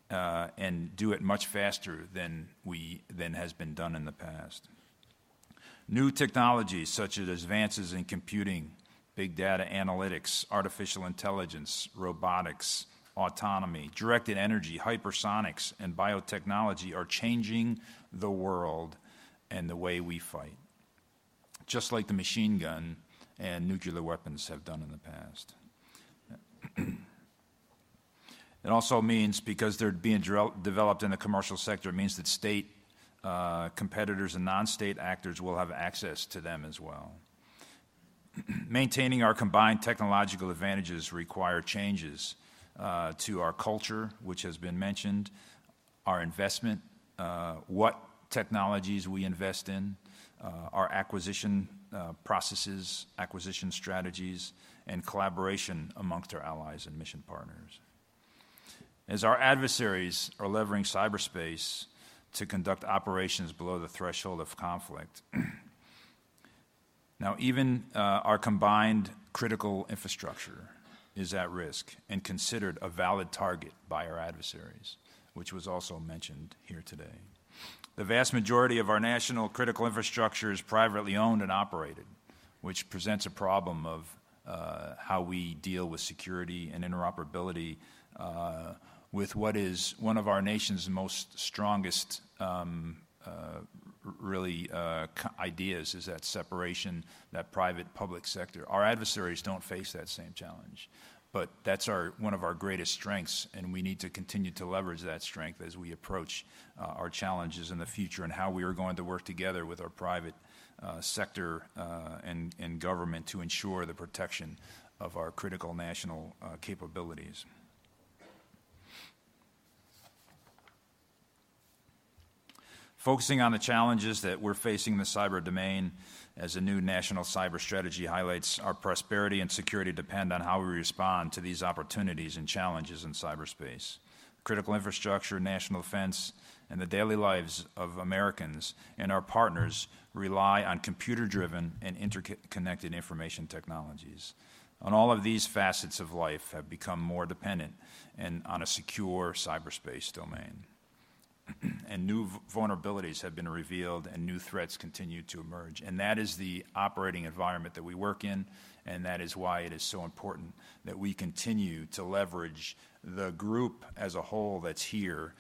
and do it much faster than has been done in the past. New technologies such as advances in computing, big data analytics, artificial intelligence, robotics, autonomy, directed energy, hypersonics, and biotechnology are changing the world and the way we fight, just like the machine gun and nuclear weapons have done in the past. It also means, because they're being developed in the commercial sector, it means that state competitors and non-state actors will have access to them as well. Maintaining our combined technological advantages require changes to our culture, which has been mentioned, our investment, what technologies we invest in, our acquisition processes, acquisition strategies, and collaboration amongst our allies and mission partners. As our adversaries are leveraging cyberspace to conduct operations below the threshold of conflict, now even our combined critical infrastructure is at risk and considered a valid target by our adversaries, which was also mentioned here today. The vast majority of our national critical infrastructure is privately owned and operated, which presents a problem of how we deal with security and interoperability with what is one of our nation's most strongest ideas, is that separation, that private-public sector. Our adversaries don't face that same challenge, but that's one of our greatest strengths, and we need to continue to leverage that strength as we approach our challenges in the future and how we are going to work together with our private sector and government to ensure the protection of our critical national capabilities. Focusing on the challenges that we're facing in the cyber domain, as a new national cyber strategy highlights, our prosperity and security depend on how we respond to these opportunities and challenges in cyberspace. Critical infrastructure, national defense, and the daily lives of Americans and our partners rely on computer-driven and interconnected information technologies. And all of these facets of life have become more dependent and on a secure cyberspace domain. and new vulnerabilities have been revealed and new threats continue to emerge. And that is the operating environment that we work in, and that is why it is so important that we continue to leverage the group as a whole that's here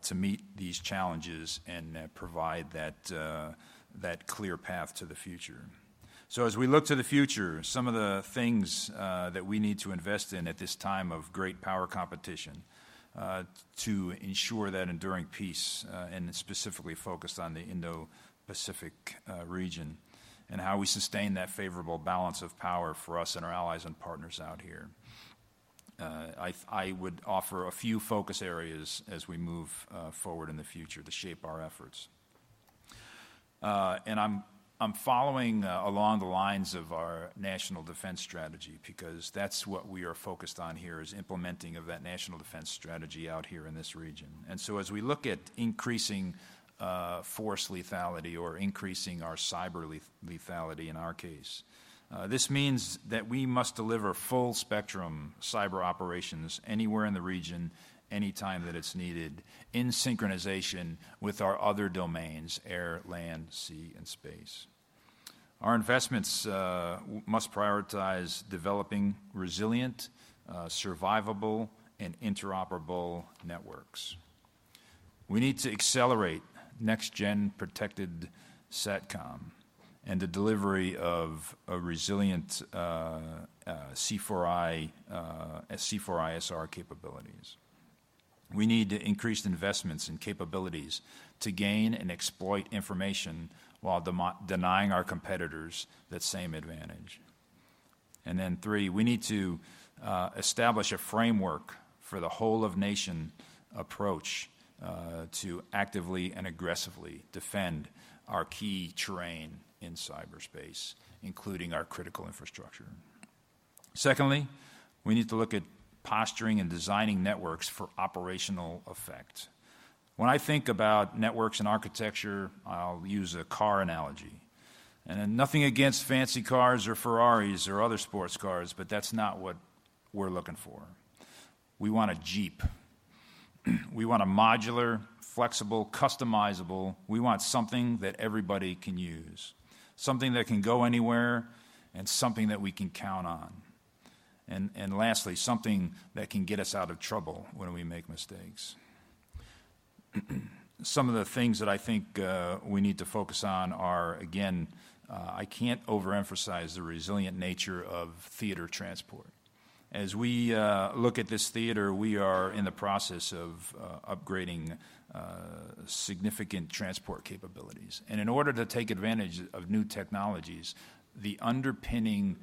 to meet these challenges and provide that clear path to the future. So as we look to the future, some of the things that we need to invest in at this time of great power competition to ensure that enduring peace, and specifically focused on the Indo-Pacific region, and how we sustain that favorable balance of power for us and our allies and partners out here. I would offer a few focus areas as we move forward in the future to shape our efforts. And I'm following along the lines of our national defense strategy, because that's what we are focused on here, is implementing of that national defense strategy out here in this region. And so as we look at increasing force lethality, or increasing our cyber lethality in our case, this means that we must deliver full spectrum cyber operations anywhere in the region, anytime that it's needed, in synchronization with our other domains, air, land, sea, and space. Our investments must prioritize developing resilient, survivable, and interoperable networks. We need to accelerate next-gen protected SATCOM and the delivery of a resilient C4ISR capabilities. We need increased investments in capabilities to gain and exploit information while denying our competitors that same advantage. And then 3, we need to establish a framework for the whole-of-nation approach to actively and aggressively defend our key terrain in cyberspace, including our critical infrastructure. Secondly, we need to look at posturing and designing networks for operational effect. When I think about networks and architecture, I'll use a car analogy. And nothing against fancy cars or Ferraris or other sports cars, but that's not what we're looking for. We want a Jeep. We want a modular, flexible, customizable. We want something that everybody can use, something that can go anywhere, and something that we can count on. And lastly, something that can get us out of trouble when we make mistakes. Some of the things that I think we need to focus on are, again, I can't overemphasize the resilient nature of theater transport. As we look at this theater, we are in the process of upgrading significant transport capabilities. And in order to take advantage of new technologies, the underpinning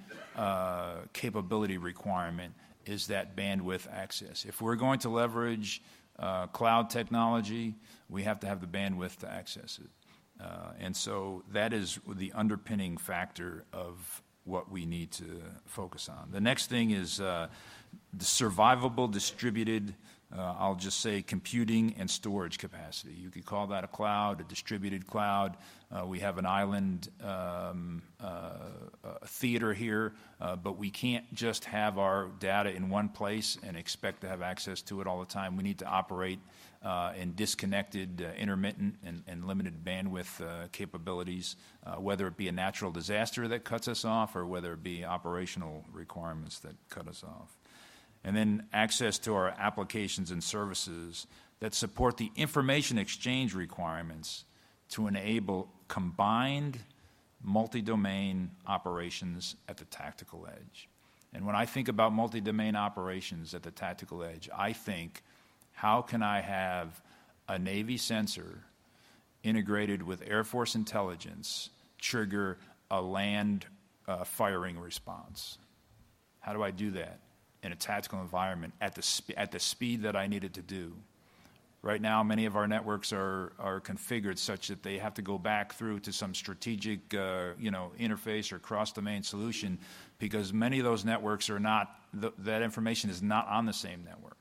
capability requirement is that bandwidth access. If we're going to leverage cloud technology, we have to have the bandwidth to access it. And so that is the underpinning factor of what we need to focus on. The next thing is the survivable distributed, I'll just say, computing and storage capacity. You could call that a cloud, a distributed cloud. We have an island theater here, but we can't just have our data in one place and expect to have access to it all the time. We need to operate in disconnected, intermittent, and limited bandwidth capabilities, whether it be a natural disaster that cuts us off or whether it be operational requirements that cut us off. And then access to our applications and services that support the information exchange requirements to enable combined multi-domain operations at the tactical edge. And when I think about multi-domain operations at the tactical edge, I think, how can I have a Navy sensor integrated with Air Force intelligence trigger a land firing response? How do I do that in a tactical environment at the speed that I need it to do? Right now, many of our networks are configured such that they have to go back through to some strategic interface or cross-domain solution, because many of those networks are not, that information is not on the same network.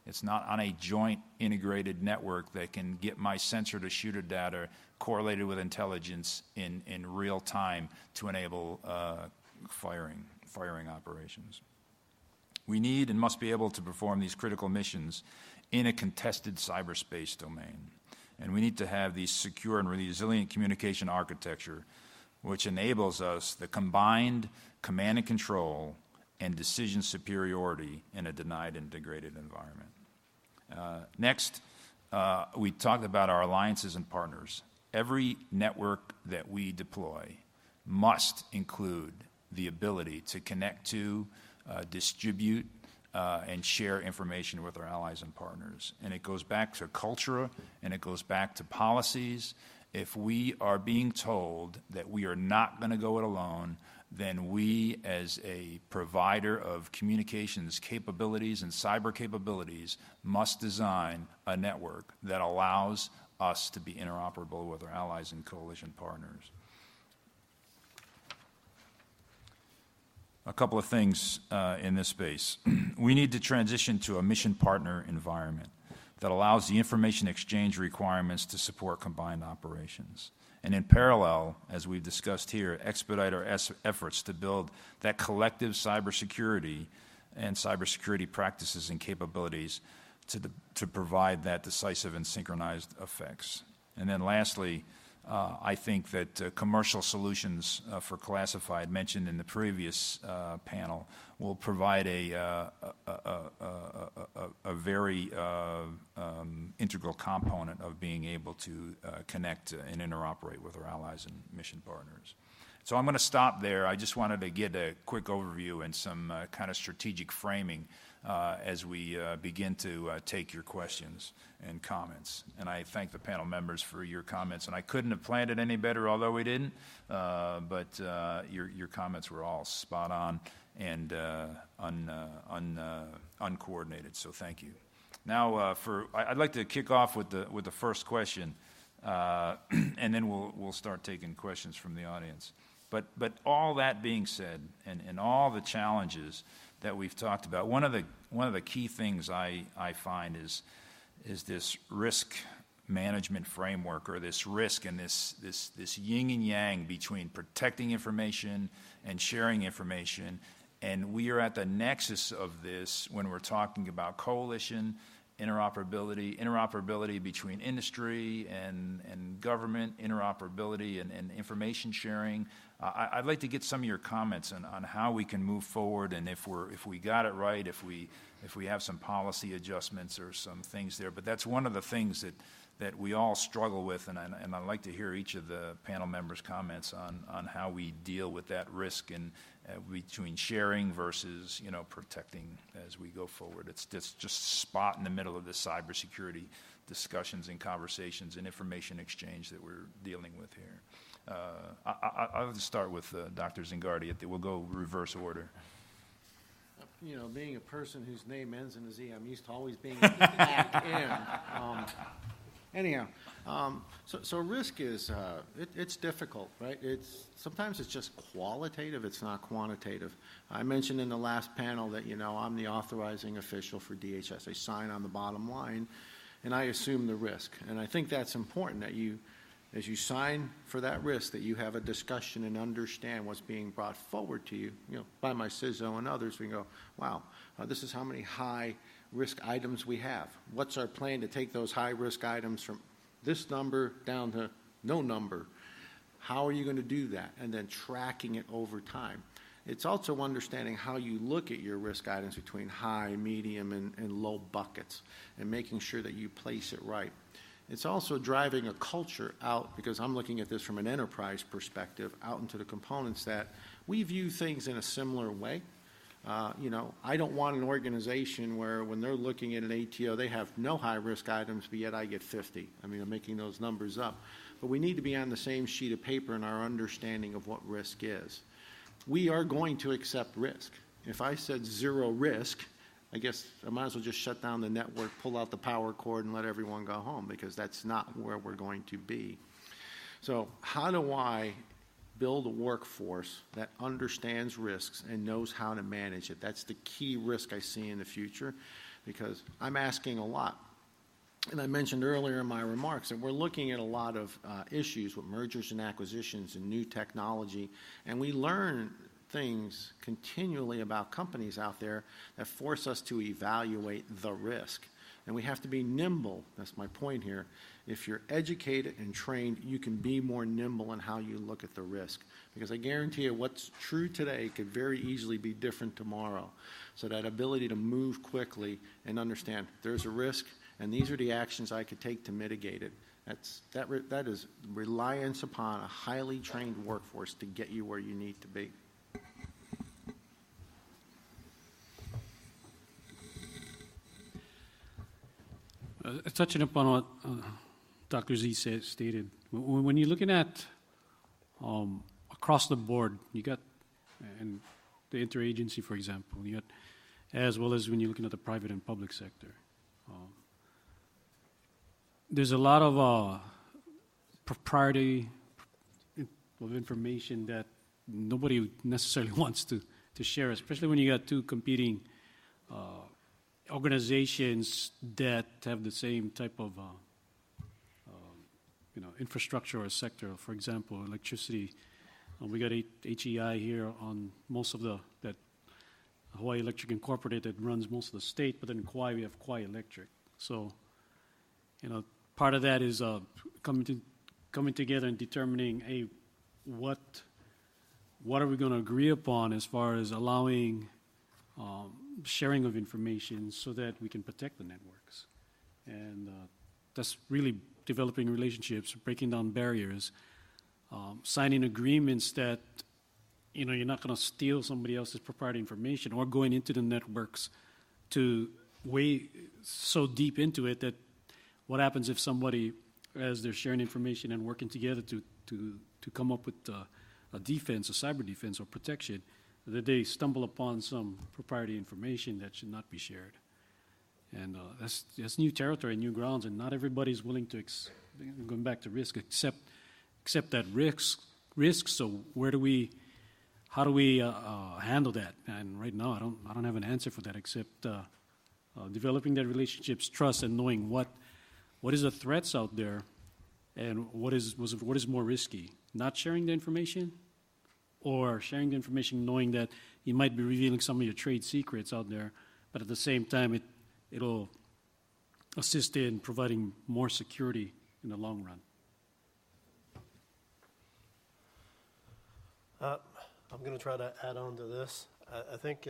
It's not on a joint integrated network that can get my sensor to shooter data correlated with intelligence in real time to enable firing operations. We need and must be able to perform these critical missions in a contested cyberspace domain. And we need to have the secure and resilient communication architecture, which enables us the combined command and control and decision superiority in a denied integrated environment. Next, we talked about our alliances and partners. Every network that we deploy must include the ability to connect to, distribute, and share information with our allies and partners. And it goes back to culture, and it goes back to policies. If we are being told that we are not going to go it alone, then we, as a provider of communications capabilities and cyber capabilities, must design a network that allows us to be interoperable with our allies and coalition partners. A couple of things in this space. We need to transition to a mission partner environment that allows the information exchange requirements to support combined operations. And in parallel, as we've discussed here, expedite our efforts to build that collective cybersecurity and cybersecurity practices and capabilities to provide that decisive and synchronized effects. And then lastly, I think that commercial solutions for classified, mentioned in the previous panel, will provide a very integral component of being able to connect and interoperate with our allies and mission partners. So I'm going to stop there. I just wanted to get a quick overview and some kind of strategic framing as we begin to take your questions and comments. And I thank the panel members for your comments. And I couldn't have planned it any better, although we didn't. But your comments were all spot on and uncoordinated. So thank you. Now, I'd like to kick off with the first question, and then we'll start taking questions from the audience. But all that being said, and all the challenges that we've talked about, one of the key things I find is this risk management framework, or this risk and this yin and yang between protecting information and sharing information. And we are at the nexus of this when we're talking about coalition, interoperability between industry and government, interoperability and information sharing. I'd like to get some of your comments on how we can move forward, and if we got it right, if we have some policy adjustments or some things there. But that's one of the things that we all struggle with, and I'd like to hear each of the panel members' comments on how we deal with that risk and between sharing versus protecting as we go forward. It's just spot in the middle of the cybersecurity discussions and conversations and information exchange that we're dealing with here. I'll just start with Dr. Zangardi. We'll go reverse order. Being a person whose name ends in a Z, I'm used to always being back in. Anyhow, so risk is it's difficult, right? Sometimes it's just qualitative, it's not quantitative. I mentioned in the last panel that I'm the authorizing official for DHS. I sign on the bottom line, and I assume the risk. And I think that's important that as you sign for that risk, that you have a discussion and understand what's being brought forward to you, by my CISO and others. We can go, wow, this is how many high risk items we have. What's our plan to take those high risk items from this number down to no number? How are you going to do that? And then tracking it over time. It's also understanding how you look at your risk items between high, medium, and low buckets, and making sure that you place it right. It's also driving a culture out, because I'm looking at this from an enterprise perspective, out into the components that we view things in a similar way. I don't want an organization where when they're looking at an ATO, they have no high-risk items, but yet I get 50. I'm making those numbers up. But we need to be on the same sheet of paper in our understanding of what risk is. We are going to accept risk. If I said zero risk, I guess I might as well just shut down the network, pull out the power cord, and let everyone go home, because that's not where we're going to be. So how do I build a workforce that understands risks and knows how to manage it? That's the key risk I see in the future, because I'm asking a lot. And I mentioned earlier in my remarks that we're looking at a lot of issues with mergers and acquisitions and new technology, and we learn things continually about companies out there that force us to evaluate the risk. And we have to be nimble. That's my point here. If you're educated and trained, you can be more nimble in how you look at the risk. Because I guarantee you what's true today could very easily be different tomorrow. So that ability to move quickly and understand there's a risk and these are the actions I could take to mitigate it. That is reliance upon a highly trained workforce to get you where you need to be. Touching upon what Dr. Z stated, when you're looking at across the board, you got and the interagency, for example, you got, as well as when you're looking at the private and public sector, there's a lot of propriety of information that nobody necessarily wants to share, especially when you got two competing organizations that have the same type of infrastructure or sector. For example, electricity. We got HEI here on most of that Hawaii Electric Incorporated that runs most of the state, but then in Kauai we have Kauai Electric. So, part of that is coming together and determining, hey, what are we going to agree upon as far as allowing sharing of information so that we can protect the networks. And that's really developing relationships, breaking down barriers, signing agreements that, you're not going to steal somebody else's proprietary information or going into the networks to way so deep into it that what happens if somebody, as they're sharing information and working together to come up with a defense, a cyber defense or protection, that they stumble upon some proprietary information that should not be shared. And that's new territory, new grounds, and not everybody's willing to, going back to risk, accept that risk. So how do we handle that? And right now, I don't have an answer for that except developing that relationships, trust, and knowing what is the threats out there, and what is more risky, not sharing the information, or sharing the information knowing that you might be revealing some of your trade secrets out there, but at the same time it'll assist in providing more security in the long run. I'm going to try to add on to this. I think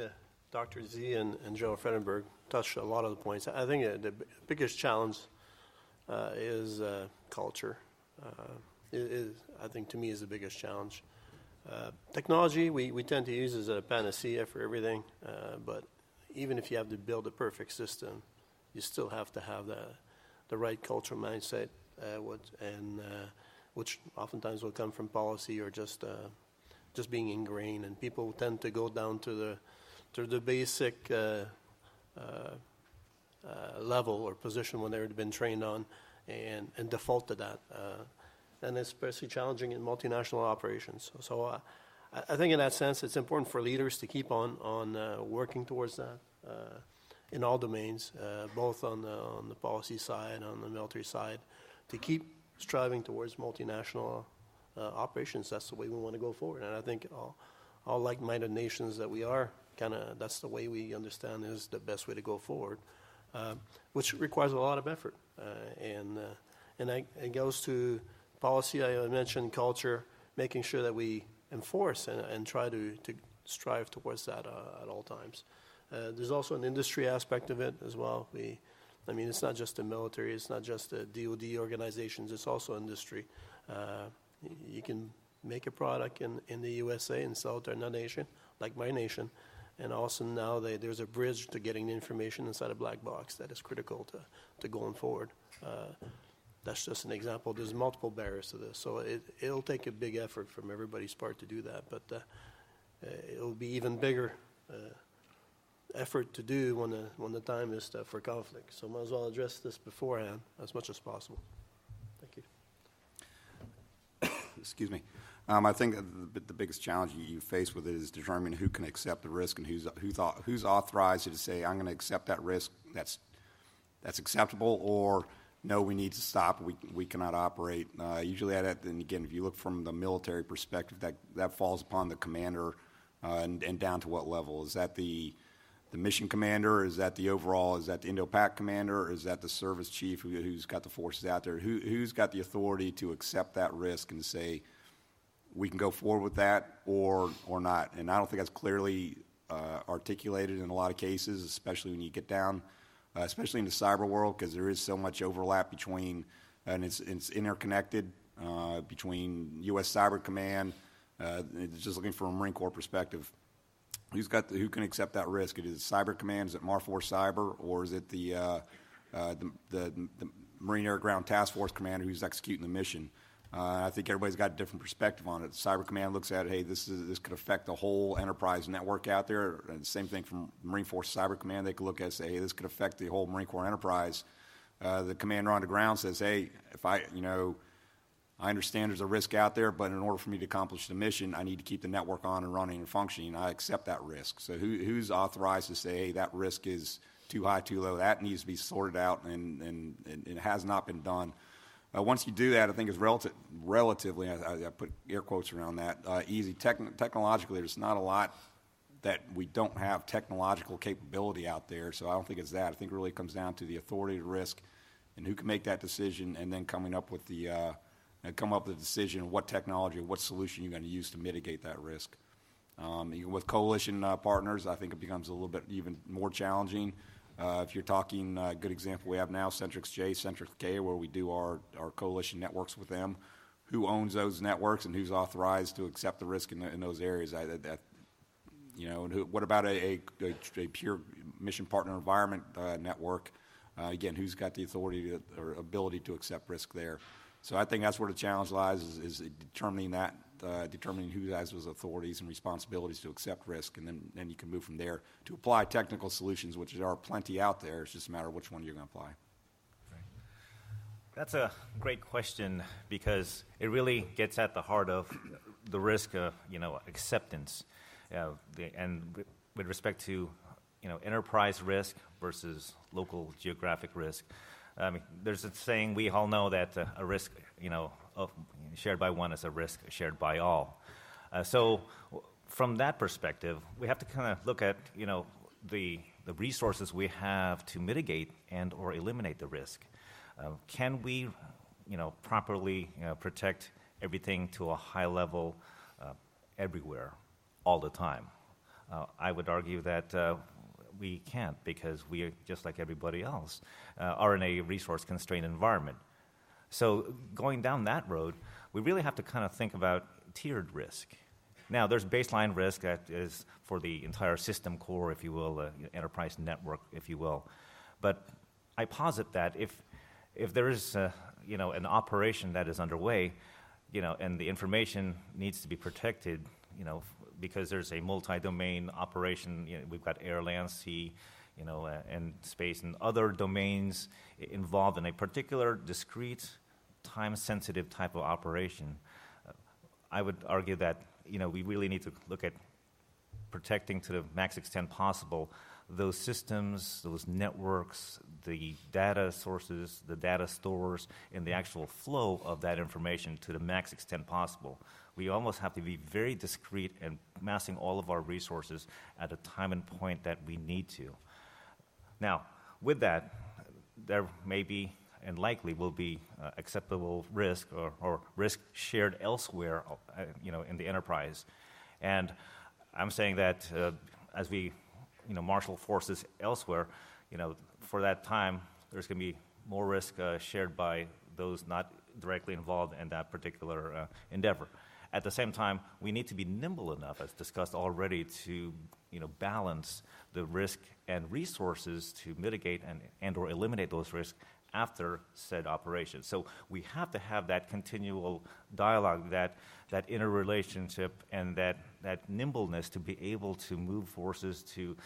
Dr. Z and General Fredenburgh touched a lot of the points. I think the biggest challenge is culture. I think to me is the biggest challenge. Technology we tend to use as a panacea for everything, but even if you have to build a perfect system, you still have to have the right cultural mindset, which oftentimes will come from policy or just being ingrained. And people tend to go down to the basic level or position when they've been trained on, and default to that. And it's especially challenging in multinational operations. So I think in that sense, it's important for leaders to keep on working towards that in all domains, both on the policy side, on the military side, to keep striving towards multinational operations. That's the way we want to go forward. And I think all like-minded nations that we are, that's the way we understand is the best way to go forward, which requires a lot of effort. And it goes to policy. I mentioned culture, making sure that we enforce and try to strive towards that at all times. There's also an industry aspect of it as well. It's not just the military, it's not just the DoD organizations, it's also industry. You can make a product in the USA and sell it to another nation, like my nation, and also now there's a bridge to getting the information inside a black box that is critical to going forward. That's just an example. There's multiple barriers to this, so it'll take a big effort from everybody's part to do that, but it'll be even bigger effort to do when the time is for conflict. So might as well address this beforehand as much as possible. Thank you. Excuse me. I think the biggest challenge you face with it is determining who can accept the risk and who's authorized to say, I'm going to accept that risk. That's acceptable, or no, we need to stop. We cannot operate. Usually, and again, if you look from the military perspective, that falls upon the commander, and down to what level. Is that the the mission commander? Is that the overall? Is that the Indo-Pac commander? Or is that the service chief who's got the forces out there? Who's got the authority to accept that risk and say we can go forward with that or not? And I don't think that's clearly articulated in a lot of cases, especially when you get down, especially in the cyber world, because there is so much overlap between, and it's interconnected between U.S. Cyber Command. Just looking from a Marine Corps perspective. Who can accept that risk? Is it Cyber Command? Is it MAR4 Cyber, or is it the Marine Air Ground Task Force commander who's executing the mission? I think everybody's got a different perspective on it. Cyber Command looks at, hey, this could affect the whole enterprise network out there. And the same thing from Marine Force Cyber Command. They could look at and say, hey, this could affect the whole Marine Corps enterprise. The commander on the ground says, hey, if I understand there's a risk out there, but in order for me to accomplish the mission, I need to keep the network on and running and functioning. I accept that risk. So who's authorized to say, hey, that risk is too high, too low? That needs to be sorted out, and it has not been done. Once you do that, I think it's relatively, I put air quotes around that, easy. Technologically, there's not a lot that we don't have technological capability out there, so I don't think it's that. I think it really comes down to the authority to risk and who can make that decision, and then coming up with a decision of what technology or what solution you're going to use to mitigate that risk. With coalition partners, I think it becomes a little bit even more challenging. If you're talking, a good example we have now, Centrix J, Centrix K, where we do our coalition networks with them. Who owns those networks and who's authorized to accept the risk in those areas? What about a pure mission partner environment network? Again, who's got the authority or ability to accept risk there? So I think that's where the challenge lies, is determining who has those authorities and responsibilities to accept risk, and then you can move from there to apply technical solutions, which there are plenty out there. It's just a matter of which one you're going to apply. That's a great question, because it really gets at the heart of the risk of acceptance, and with respect to enterprise risk versus local geographic risk. I mean, there's a saying we all know that a risk, shared by one is a risk shared by all. So from that perspective, we have to kind of look at, the resources we have to mitigate and or eliminate the risk. Can we, properly protect everything to a high level everywhere, all the time? I would argue that we can't, because we, just like everybody else, are in a resource-constrained environment. So going down that road, we really have to kind of think about tiered risk. Now, there's baseline risk that is for the entire system core, if you will, enterprise network, if you will. But I posit that if there is, an operation that is underway, and the information needs to be protected, because there's a multi-domain operation. We've got air, land, sea, and space, and other domains involved in a particular discrete, time-sensitive type of operation. I would argue that we really need to look at protecting to the max extent possible those systems, those networks, the data sources, the data stores, and the actual flow of that information to the max extent possible. We almost have to be very discreet and massing all of our resources at a time and point that we need to. Now, with that, there may be and likely will be acceptable risk or risk shared elsewhere, in the enterprise. And I'm saying that as we, marshal forces elsewhere, for that time, there's going to be more risk shared by those not directly involved in that particular endeavor. At the same time, we need to be nimble enough, as discussed already, to balance the risk and resources to mitigate and or eliminate those risks after said operation. So we have to have that continual dialogue, that interrelationship, and that nimbleness to be able to move forces, to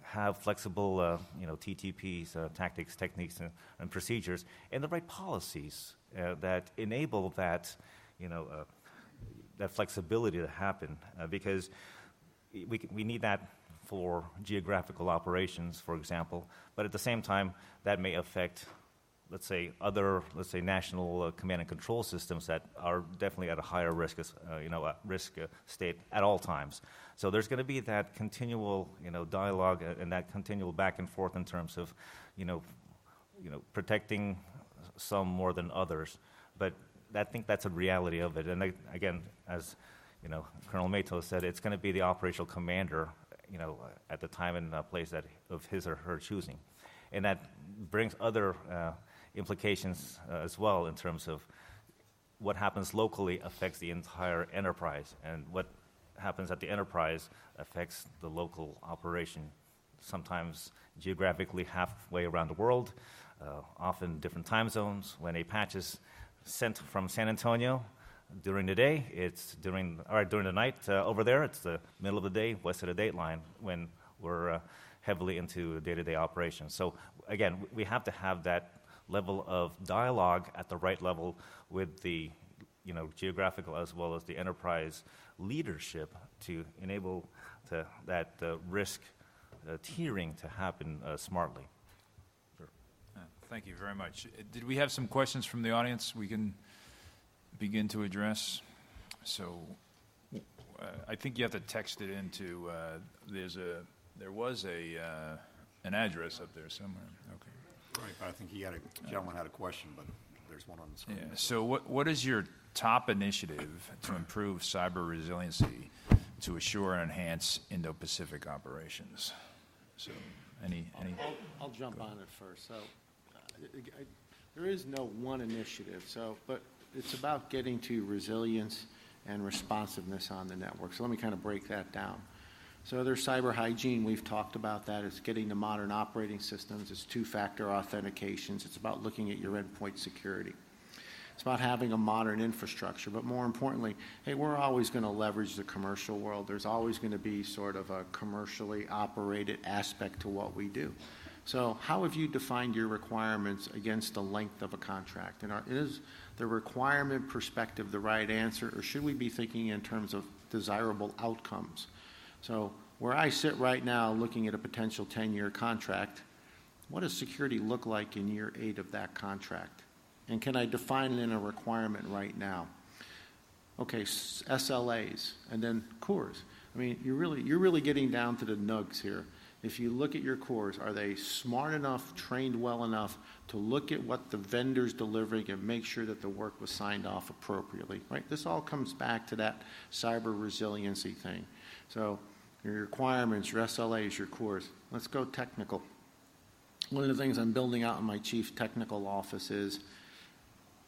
have flexible TTPs, tactics, techniques, and procedures, and the right policies that enable that that flexibility to happen, because we need that for geographical operations, for example, but at the same time, that may affect let's say, other, national command and control systems that are definitely at a higher risk, state at all times. So there's going to be that continual, dialogue and that continual back and forth in terms of, protecting some more than others. But I think that's a reality of it. And again, as Colonel Matos said, it's going to be the operational commander, at the time and place of his or her choosing. And that brings other implications as well in terms of what happens locally affects the entire enterprise, and what happens at the enterprise affects the local operation, sometimes geographically halfway around the world, often different time zones. When a patch is sent from San Antonio during the day, it's during the night over there, it's the middle of the day, west of the date line, when we're heavily into day-to-day operations. So again, we have to have that level of dialogue at the right level with the geographical as well as the enterprise leadership to enable that risk tiering to happen smartly. Sure. Thank you very much. Did we have some questions from the audience we can begin to address? So I think you have to text it into, there was an address up there somewhere. Okay. Right, I think a gentleman had a question, but there's one on the screen. Yeah. So what is your top initiative to improve cyber resiliency to assure and enhance Indo-Pacific operations? So I'll jump on it first. So there is no one initiative, but it's about getting to resilience and responsiveness on the network. So let me kind of break that down. So there's cyber hygiene. We've talked about that. It's getting to modern operating systems. It's two-factor authentications. It's about looking at your endpoint security. It's about having a modern infrastructure. But more importantly, hey, we're always going to leverage the commercial world. There's always going to be sort of a commercially operated aspect to what we do. So how have you defined your requirements against the length of a contract? And is the requirement perspective the right answer, or should we be thinking in terms of desirable outcomes? So where I sit right now looking at a potential 10-year contract, what does security look like in year 8 of that contract? And can I define it in a requirement right now? Okay, SLAs and then cores. I mean, you're really getting down to the nugs here. If you look at your cores, are they smart enough, trained well enough to look at what the vendor's delivering and make sure that the work was signed off appropriately, right? This all comes back to that cyber resiliency thing. So your requirements, your SLAs, your cores. Let's go technical. One of the things I'm building out in my chief technical office is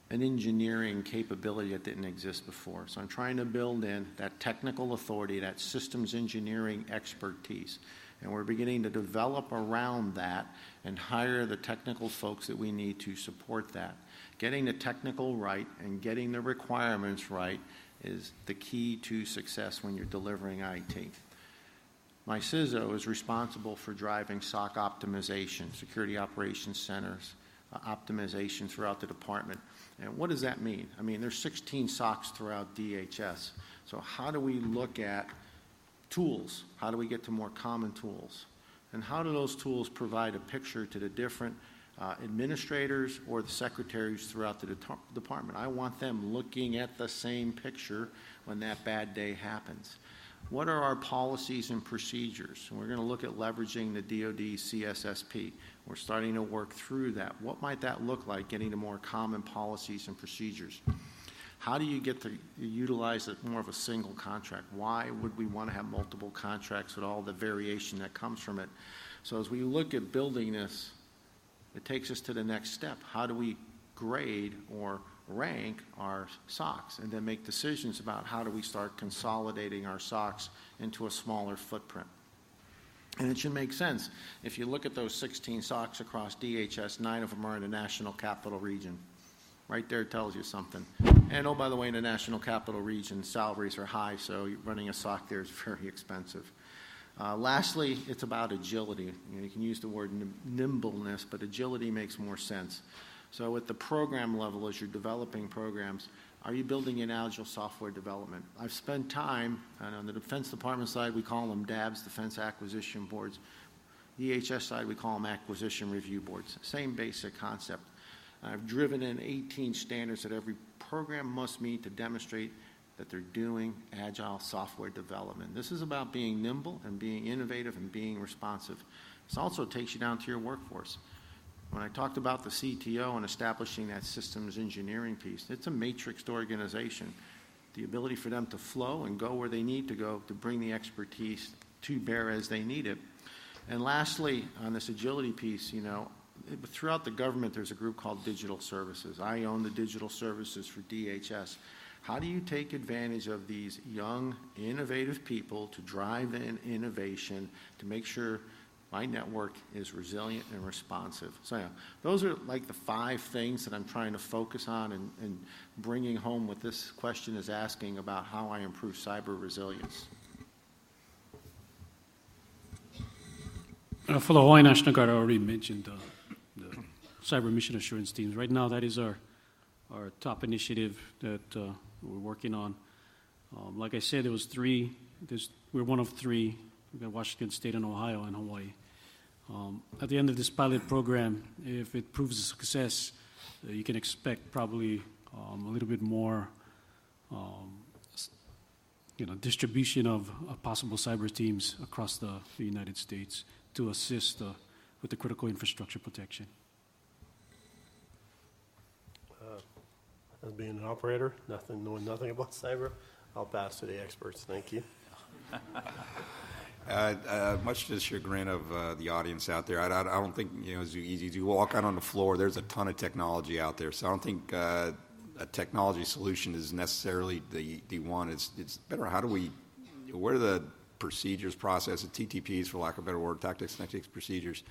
an engineering capability that didn't exist before. So I'm trying to build in that technical authority, that systems engineering expertise. And we're beginning to develop around that and hire the technical folks that we need to support that. Getting the technical right and getting the requirements right is the key to success when you're delivering IT. My CISO is responsible for driving SOC optimization, security operations centers, optimization throughout the department. And what does that mean? I mean, there's 16 SOCs throughout DHS. So how do we look at tools? How do we get to more common tools? And how do those tools provide a picture to the different administrators or the secretaries throughout the department? I want them looking at the same picture when that bad day happens. What are our policies and procedures? And we're going to look at leveraging the DoD CSSP. We're starting to work through that. What might that look like, getting to more common policies and procedures? How do you get to utilize it more of a single contract? Why would we want to have multiple contracts with all the variation that comes from it? So as we look at building this, it takes us to the next step. How do we grade or rank our SOCs and then make decisions about how do we start consolidating our SOCs into a smaller footprint? And it should make sense. If you look at those 16 SOCs across DHS, 9 of them are in the National Capital Region. Right there tells you something. And oh, by the way, in the National Capital Region, salaries are high, so running a SOC there is very expensive. Lastly, it's about agility. You can use the word nimbleness, but agility makes more sense. So at the program level, as you're developing programs, are you building in agile software development? I've spent time, and on the Defense Department side, we call them DABs, Defense Acquisition Boards. DHS side, we call them Acquisition Review Boards. Same basic concept. I've driven in 18 standards that every program must meet to demonstrate that they're doing agile software development. This is about being nimble and being innovative and being responsive. This also takes you down to your workforce. When I talked about the CTO and establishing that systems engineering piece, it's a matrixed organization. The ability for them to flow and go where they need to go to bring the expertise to bear as they need it. And lastly, on this agility piece, throughout the government, there's a group called Digital Services. I own the digital services for DHS. How do you take advantage of these young, innovative people to drive in innovation to make sure my network is resilient and responsive? So yeah, those are like the 5 things that I'm trying to focus on and bringing home what this question is asking about how I improve cyber resilience. For the Hawaii National Guard, I already mentioned the cyber mission assurance teams. Right now, that is our top initiative that we're working on. Like I said, there was 3. We're one of 3. We've got Washington State and Ohio and Hawaii. At the end of this pilot program, if it proves a success, you can expect probably a little bit more distribution of possible cyber teams across the United States to assist with the critical infrastructure protection. As being an operator, knowing nothing about cyber, I'll pass to the experts. Thank you. Much to the chagrin of the audience out there, I don't think as you walk out on the floor, there's a ton of technology out there. So I don't think a technology solution is necessarily the one. It's better. What are the procedures, processes, TTPs, for lack of a better word, tactics, procedures,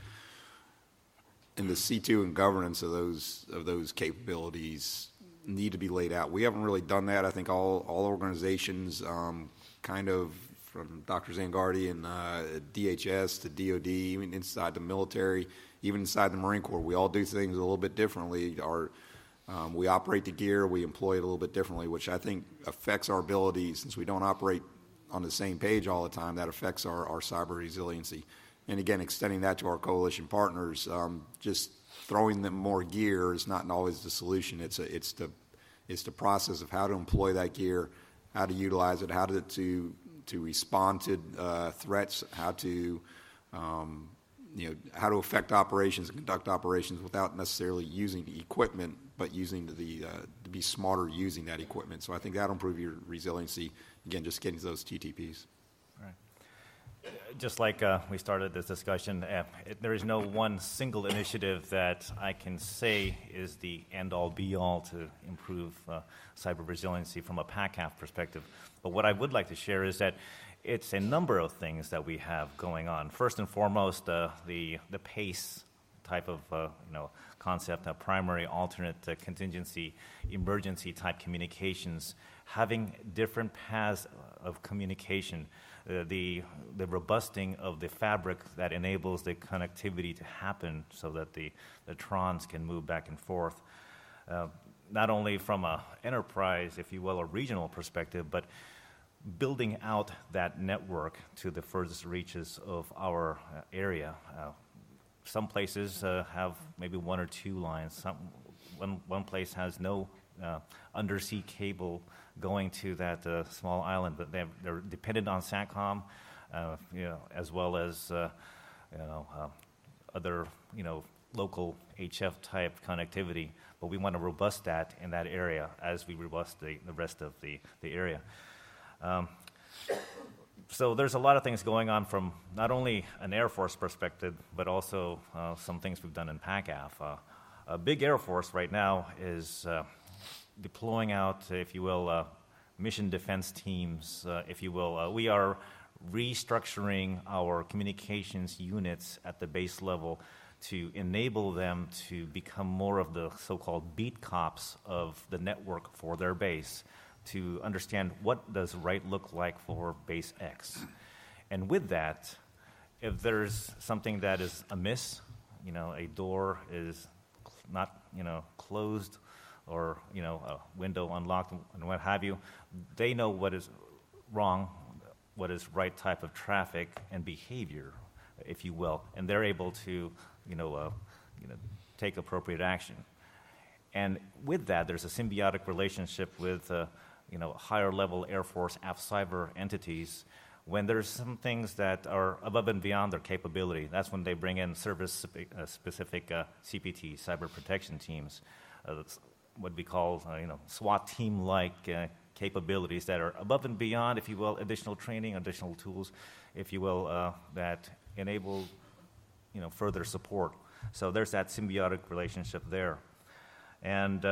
and the C2 and governance of those capabilities need to be laid out. We haven't really done that. I think all organizations, kind of from Dr. Zangardi and DHS to DOD, even inside the military, even inside the Marine Corps, we all do things a little bit differently. We operate the gear, we employ it a little bit differently, which I think affects our ability, since we don't operate on the same page all the time, that affects our cyber resiliency. And again, extending that to our coalition partners, just throwing them more gear is not always the solution. It's the process of how to employ that gear, how to utilize it, how to respond to threats, how to affect operations and conduct operations without necessarily using the equipment, but using to be smarter using that equipment. So I think that'll improve your resiliency. Again, just getting to those TTPs. Just like we started this discussion, there is no one single initiative that I can say is the end-all, be-all to improve cyber resiliency from a PACAF perspective. But what I would like to share is that it's a number of things that we have going on. First and foremost, the PACE type of concept, primary, alternate, contingency, emergency type communications, having different paths of communication. The robusting of the fabric that enables the connectivity to happen so that the trons can move back and forth, not only from an enterprise, if you will, a regional perspective, but building out that network to the furthest reaches of our area. Some places have maybe 1 or 2 lines. One place has no undersea cable going to that small island, but they're dependent on SATCOM, as well as other local HF type connectivity. But we want to robust that in that area as we robust the rest of the area. So there's a lot of things going on from not only an Air Force perspective, but also some things we've done in PACAF. A big Air Force right now is deploying out, if you will, mission defense teams, if you will. We are restructuring our communications units at the base level to enable them to become more of the so-called beat cops of the network for their base, to understand what does right look like for base X. And with that, if there's something that is amiss, a door is not, closed, or, a window unlocked and what have you, they know what is wrong, what is right type of traffic and behavior, if you will, and they're able to, take appropriate action. And with that, there's a symbiotic relationship with higher-level Air Force AFCEA entities. When there's some things that are above and beyond their capability, that's when they bring in service-specific CPT, cyber protection teams. That's what we call SWAT team-like capabilities that are above and beyond, if you will, additional training, additional tools, if you will, that enable further support. So there's that symbiotic relationship there. And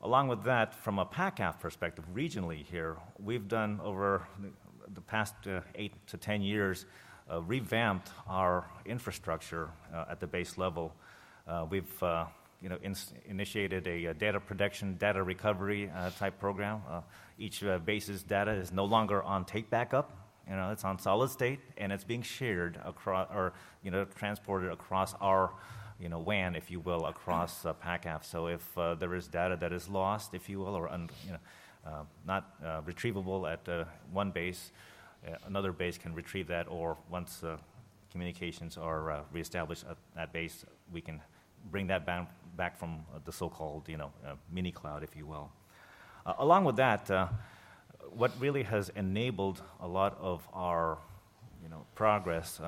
along with that, from a PACAF perspective, regionally here, we've done over the past 8 to 10 years, revamped our infrastructure at the base level. We've initiated a data protection, data recovery type program. Each base's data is no longer on tape backup. It's on solid state, and it's being shared across, or transported across our WAN, if you will, across PACAF. So if there is data that is lost, if you will, or not retrievable at one base, another base can retrieve that, or once communications are reestablished at that base, we can bring that back from the so-called mini cloud, if you will. Along with that, what really has enabled a lot of our progress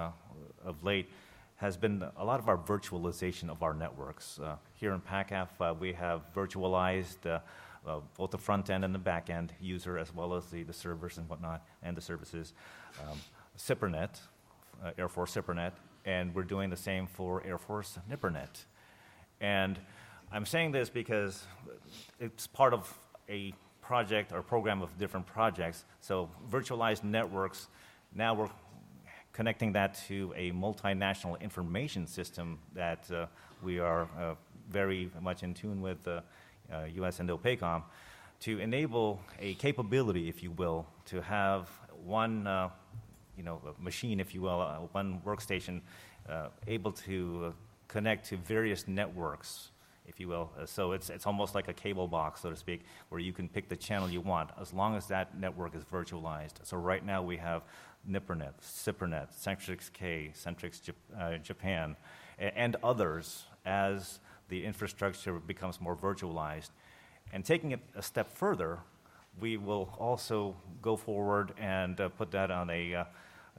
of late has been a lot of our virtualization of our networks. Here in PACAF, we have virtualized both the front end and the back end user, as well as the servers and whatnot, and the services. CIPRNet, Air Force CIPRNet, and we're doing the same for Air Force NIPRNet. And I'm saying this because it's part of a project or program of different projects. So virtualized networks, now we're connecting that to a multinational information system that we are very much in tune with US Indo-PACOM to enable a capability, if you will, to have one machine, if you will, one workstation able to connect to various networks, if you will. So it's almost like a cable box, so to speak, where you can pick the channel you want, as long as that network is virtualized. So right now we have NIPRNet, CIPRNet, Centrix-K, Centrix Japan, and others as the infrastructure becomes more virtualized. And taking it a step further, we will also go forward and put that on a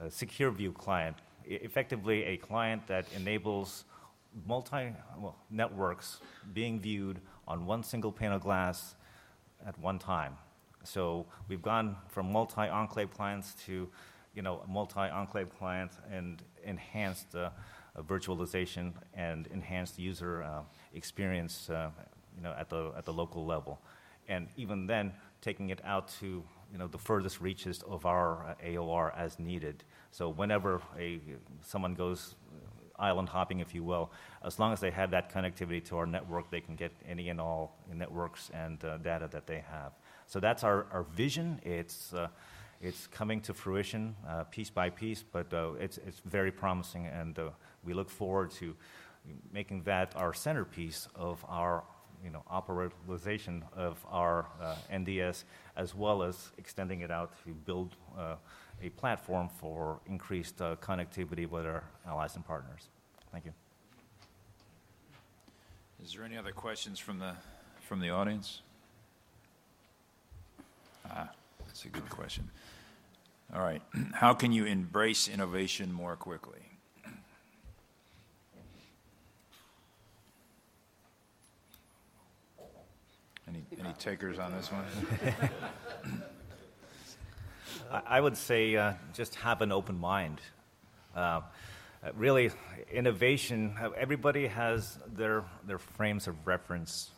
secure view client, effectively a client that enables networks being viewed on one single pane of glass at one time. So we've gone from multi-enclave clients to multi-enclave clients and enhanced virtualization and enhanced user experience at the local level. And even then, taking it out to the furthest reaches of our AOR as needed. So whenever someone goes island hopping, if you will, as long as they have that connectivity to our network, they can get any and all networks and data that they have. So that's our vision. It's coming to fruition piece by piece, but it's very promising, and we look forward to making that our centerpiece of our operationalization of our NDS, as well as extending it out to build a platform for increased connectivity with our allies and partners. Thank you. Is there any other questions from the audience? That's a good question. All right. How can you embrace innovation more quickly? Any takers on this one? I would say just have an open mind. Really, innovation, everybody has their frames of reference,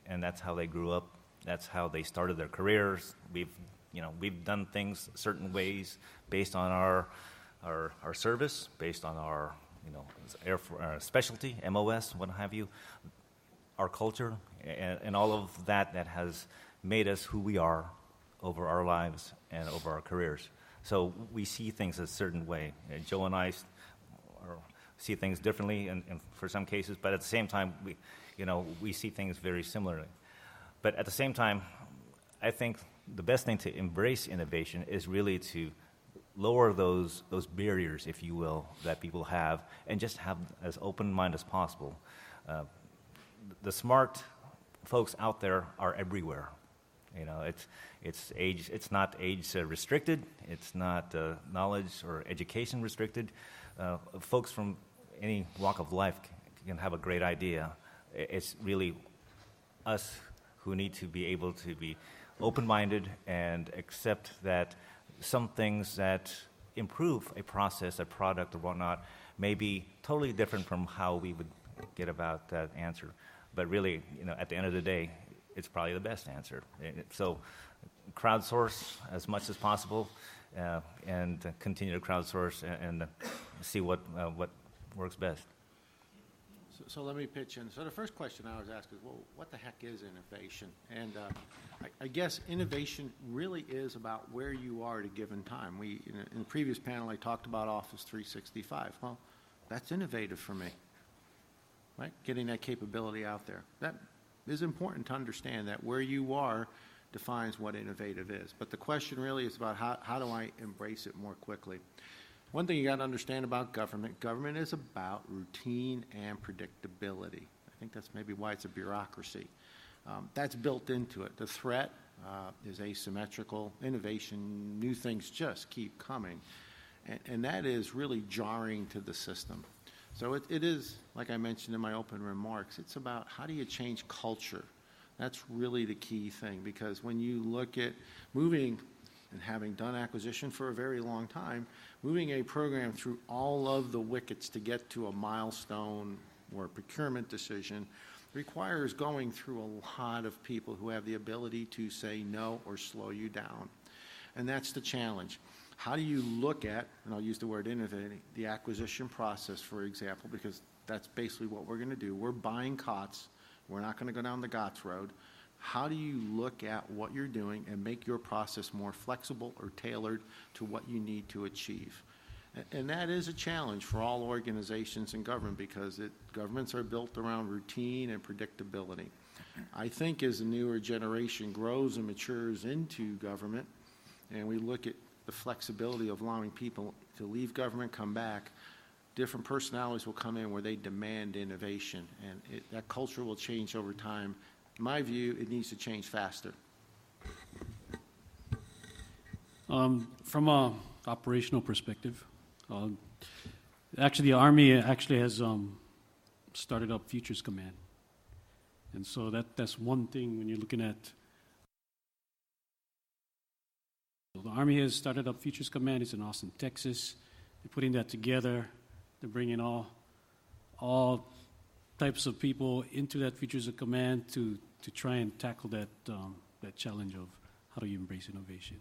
and that's how they grew up. That's how they started their careers. We've done things certain ways based on our service, based on our specialty, MOS, what have you, our culture, and all of that has made us who we are over our lives and over our careers. So we see things a certain way. Joe and I see things differently in for some cases, but at the same time, we see things very similarly. But at the same time, I think the best thing to embrace innovation is really to lower those barriers, if you will, that people have, and just have as open mind as possible. The smart folks out there are everywhere. It's not age restricted. It's not knowledge or education restricted. Folks from any walk of life can have a great idea. It's really us who need to be able to be open-minded and accept that some things that improve a process, a product, or whatnot may be totally different from how we would get about that answer. But really, at the end of the day, it's probably the best answer. So crowdsource as much as possible and continue to crowdsource and see what works best. So let me pitch in. So the first question I always ask is, well, what the heck is innovation? And I guess innovation really is about where you are at a given time. In the previous panel, I talked about Office 365. Well, that's innovative for me, right? Getting that capability out there. That is important to understand that where you are defines what innovative is. But the question really is about how do I embrace it more quickly? One thing you got to understand about government is about routine and predictability. I think that's maybe why it's a bureaucracy. That's built into it. The threat is asymmetrical. Innovation, new things just keep coming. And that is really jarring to the system. So it is, like I mentioned in my open remarks, it's about how do you change culture. That's really the key thing, because when you look at moving, and having done acquisition for a very long time, moving a program through all of the wickets to get to a milestone or a procurement decision requires going through a lot of people who have the ability to say no or slow you down. And that's the challenge. How do you look at, and I'll use the word innovating, the acquisition process, for example, because that's basically what we're going to do. We're buying COTS. We're not going to go down the GOTS road. How do you look at what you're doing and make your process more flexible or tailored to what you need to achieve? And that is a challenge for all organizations in government, because governments are built around routine and predictability. I think as the newer generation grows and matures into government, and we look at the flexibility of allowing people to leave government, come back, different personalities will come in where they demand innovation, and that culture will change over time. In my view, it needs to change faster. From an operational perspective, actually the Army actually has started up Futures Command. And so that's one thing when you're looking at. The Army has started up Futures Command. It's in Austin, Texas. They're putting that together. They're bringing all types of people into that Futures Command to try and tackle that challenge of how do you embrace innovation.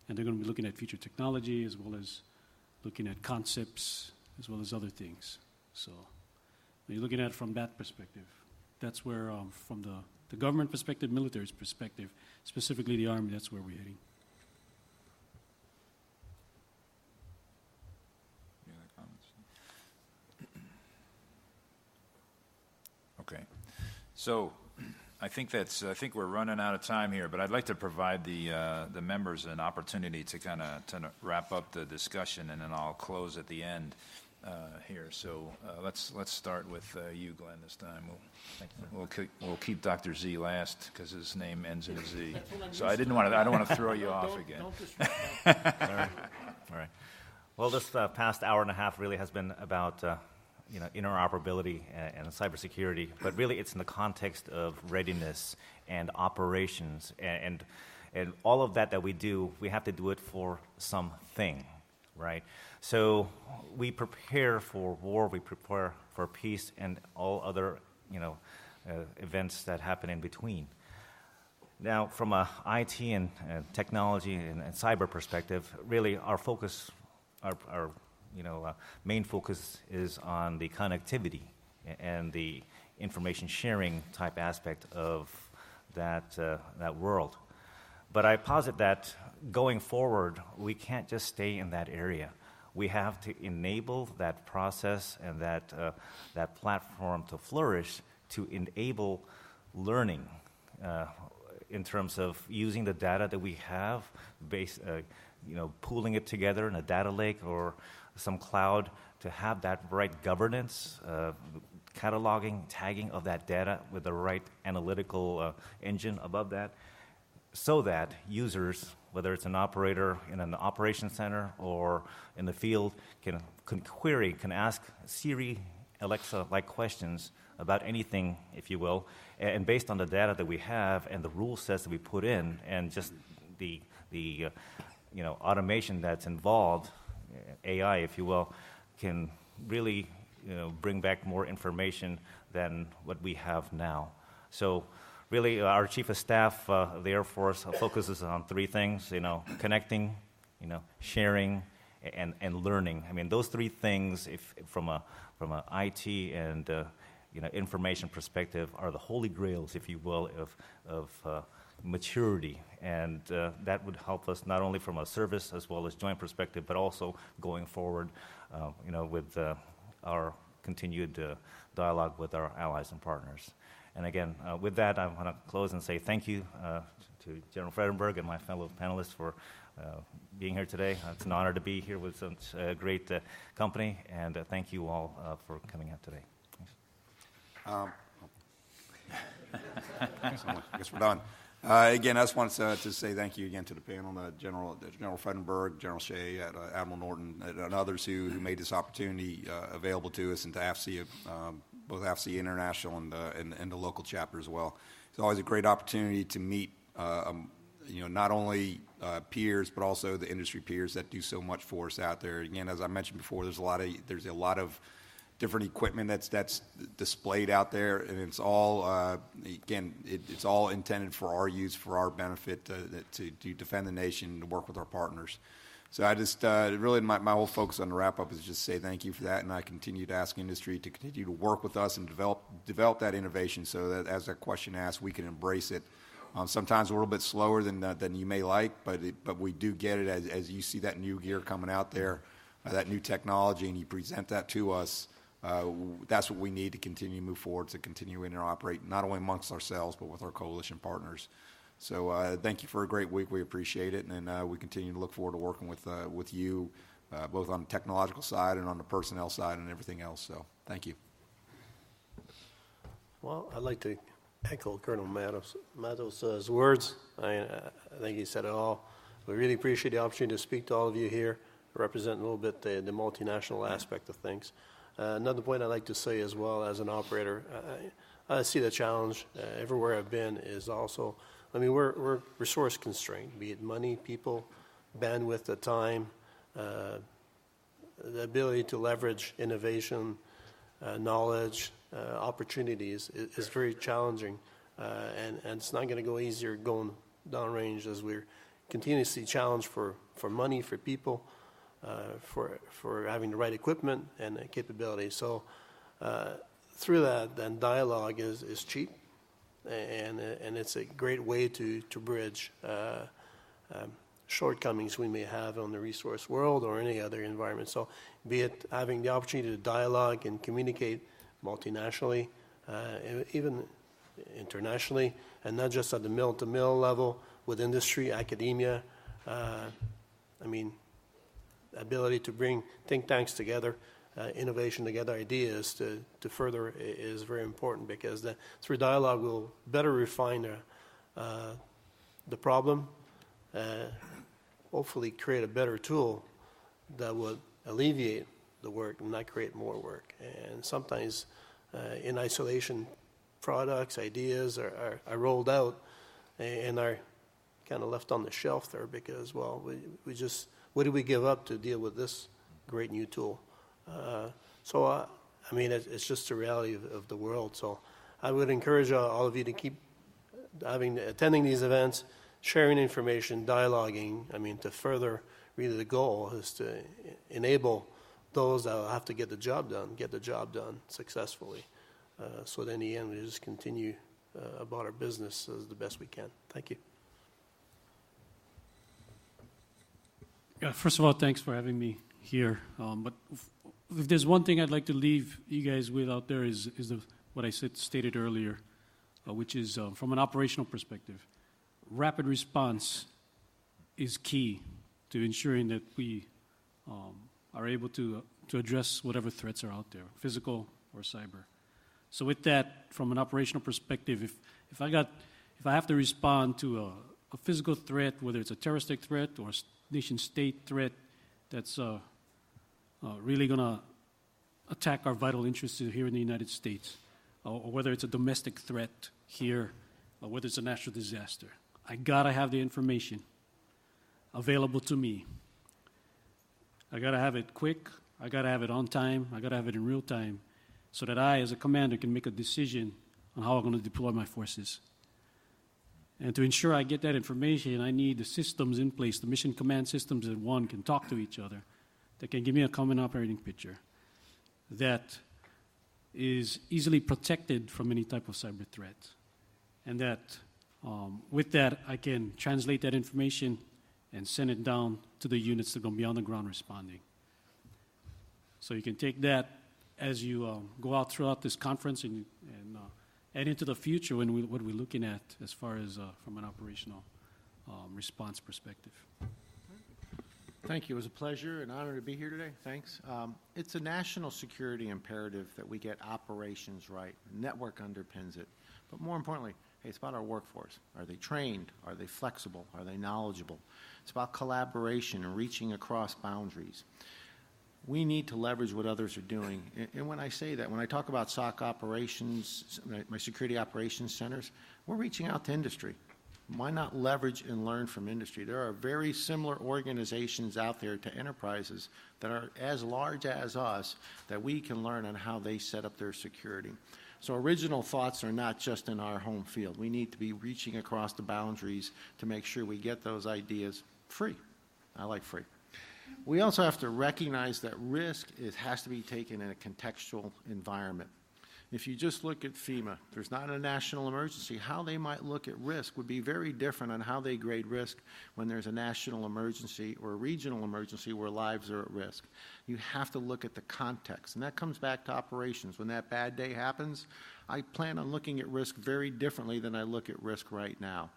And they're going to be looking at future technology as well as looking at concepts as well as other things. So when you're looking at it from that perspective, that's where, from the government perspective, military's perspective, specifically the Army, that's where we're heading. Okay, so I think we're running out of time here, but I'd like to provide the members an opportunity to kind of wrap up the discussion, and then I'll close at the end here. So let's start with you, Glenn, this time. We'll keep Dr. Z last because his name ends in a Z. So I don't want to throw you off again. All right. Well, this past hour and a half really has been about interoperability and cybersecurity, but really it's in the context of readiness and operations, and all of that we do, we have to do it for something, right? So we prepare for war, we prepare for peace, and all other events that happen in between. Now, from a IT and technology and cyber perspective, really our focus, our main focus is on the connectivity and the information sharing type aspect of that world. But I posit that going forward, we can't just stay in that area. We have to enable that process and that platform to flourish, to enable learning in terms of using the data that we have, pooling it together in a data lake or some cloud to have that right governance, cataloging, tagging of that data with the right analytical engine above that, so that users, whether it's an operator in an operations center or in the field, can query, can ask Siri, Alexa-like questions about anything, if you will, and based on the data that we have and the rule sets that we put in, and just the automation that's involved, AI, if you will, can really bring back more information than what we have now. So really, our Chief of Staff of the Air Force focuses on three things, connecting, sharing, and learning. I mean, those three things, if from a IT and information perspective, are the holy grails, if you will, of maturity, and that would help us not only from a service as well as joint perspective, but also going forward, with our continued dialogue with our allies and partners. And again, with that, I want to close and say thank you to General Fredenburgh and my fellow panelists for being here today. It's an honor to be here with such a great company, and thank you all for coming out today. Thanks. I guess we're done. Again, I just wanted to say thank you again to the panel, General Fredenburgh, General Shea, Admiral Norton, and others who made this opportunity available to us, and to AFCEA, both AFCEA International and the local chapter as well. It's always a great opportunity to meet, not only peers, but also the industry peers that do so much for us out there. Again, as I mentioned before, there's a lot of different equipment that's displayed out there, and it's all it's all intended for our use, for our benefit, to defend the nation, to work with our partners. So I just really my whole focus on the wrap up is just say thank you for that, and I continue to ask industry to continue to work with us and develop that innovation, so that as that question asks, we can embrace it. Sometimes a little bit slower than you may like, but we do get it as you see that new gear coming out there, that new technology, and you present that to us. That's what we need to continue to move forward, to continue to interoperate, not only amongst ourselves, but with our coalition partners. So thank you for a great week. We appreciate it, and we continue to look forward to working with you, both on the technological side and on the personnel side and everything else. So thank you. Well, I'd like to echo Colonel Matos' words. I think he said it all. We really appreciate the opportunity to speak to all of you here, represent a little bit the multinational aspect of things. Another point I'd like to say as well, as an operator, I see the challenge everywhere I've been is also, we're resource constrained, be it money, people, bandwidth, the time, the ability to leverage innovation, knowledge, opportunities is very challenging, and it's not going to go easier going downrange as we're continuously challenged for money, for people, for having the right equipment and capability. So through that, then dialogue is cheap, and it's a great way to bridge shortcomings we may have on the resource world or any other environment. So be it having the opportunity to dialogue and communicate multinationally, even internationally, and not just at the mill-to-mill level with industry, academia, ability to bring think tanks together, innovation together, ideas to further is very important, because through dialogue we'll better refine the problem, hopefully create a better tool that would alleviate the work and not create more work. And sometimes in isolation, products, ideas are rolled out and are kind of left on the shelf there because, well, we just, what did we give up to deal with this great new tool? It's just the reality of the world. So I would encourage all of you to keep attending these events, sharing information, dialoguing. To further, really the goal is to enable those that will have to get the job done successfully. So that in the end, we just continue about our business as the best we can. Thank you. Yeah, first of all, thanks for having me here. But if there's one thing I'd like to leave you guys with out there is what I stated earlier, which is from an operational perspective, rapid response is key to ensuring that we are able to address whatever threats are out there, physical or cyber. So with that, from an operational perspective, if I have to respond to a physical threat, whether it's a terroristic threat or a nation-state threat that's really going to attack our vital interests here in the United States, or whether it's a domestic threat here, or whether it's a natural disaster, I got to have the information available to me. I got to have it quick. I got to have it on time. I got to have it in real time so that I, as a commander, can make a decision on how I'm going to deploy my forces. And to ensure I get that information, I need the systems in place, the mission command systems that one can talk to each other, that can give me a common operating picture, that is easily protected from any type of cyber threat. And that with that, I can translate that information and send it down to the units that are going to be on the ground responding. So you can take that as you go out throughout this conference and into the future when what we're looking at as far as from an operational response perspective. Thank you. It was a pleasure and honor to be here today. Thanks. It's a national security imperative that we get operations right. Network underpins it. But more importantly, hey, it's about our workforce. Are they trained? Are they flexible? Are they knowledgeable? It's about collaboration and reaching across boundaries. We need to leverage what others are doing. And when I say that, when I talk about SOC operations, my security operations centers, we're reaching out to industry. Why not leverage and learn from industry? There are very similar organizations out there to enterprises that are as large as us that we can learn on how they set up their security. So original thoughts are not just in our home field. We need to be reaching across the boundaries to make sure we get those ideas free. I like free. We also have to recognize that risk has to be taken in a contextual environment. If you just look at FEMA, there's not a national emergency. How they might look at risk would be very different on how they grade risk when there's a national emergency or a regional emergency where lives are at risk. You have to look at the context, and that comes back to operations. When that bad day happens, I plan on looking at risk very differently than I look at risk right now.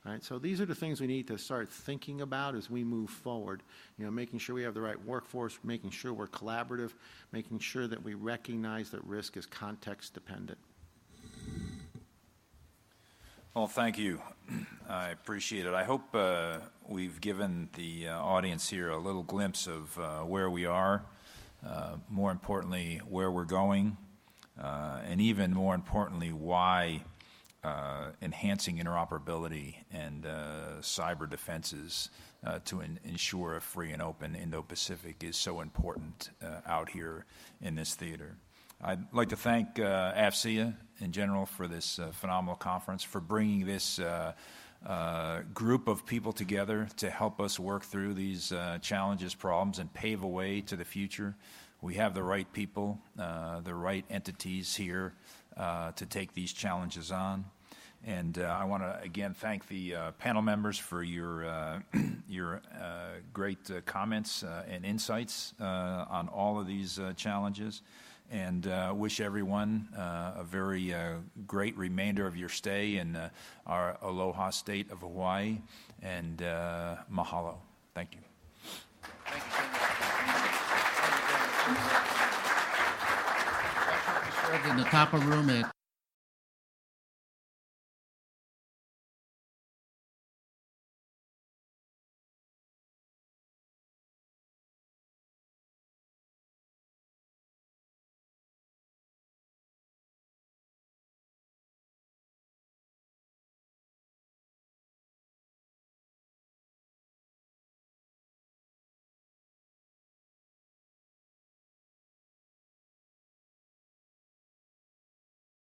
Right, so these are the things we need to start thinking about as we move forward. You know, making sure we have the right workforce, making sure we're collaborative, making sure that we recognize that risk is context dependent. Well, thank you. I appreciate it. I hope we've given the audience here a little glimpse of where we are, more importantly, where we're going, and even more importantly, why enhancing interoperability and cyber defenses to ensure a free and open Indo-Pacific is so important out here in this theater. I'd like to thank AFCEA in general for this phenomenal conference, for bringing this group of people together to help us work through these challenges, problems, and pave a way to the future. We have the right people, the right entities here to take these challenges on. And I want to again thank the panel members for your great comments and insights on all of these challenges, and wish everyone a very great remainder of your stay in our aloha state of Hawaii, and mahalo. Thank you. Thank you. In the copper room at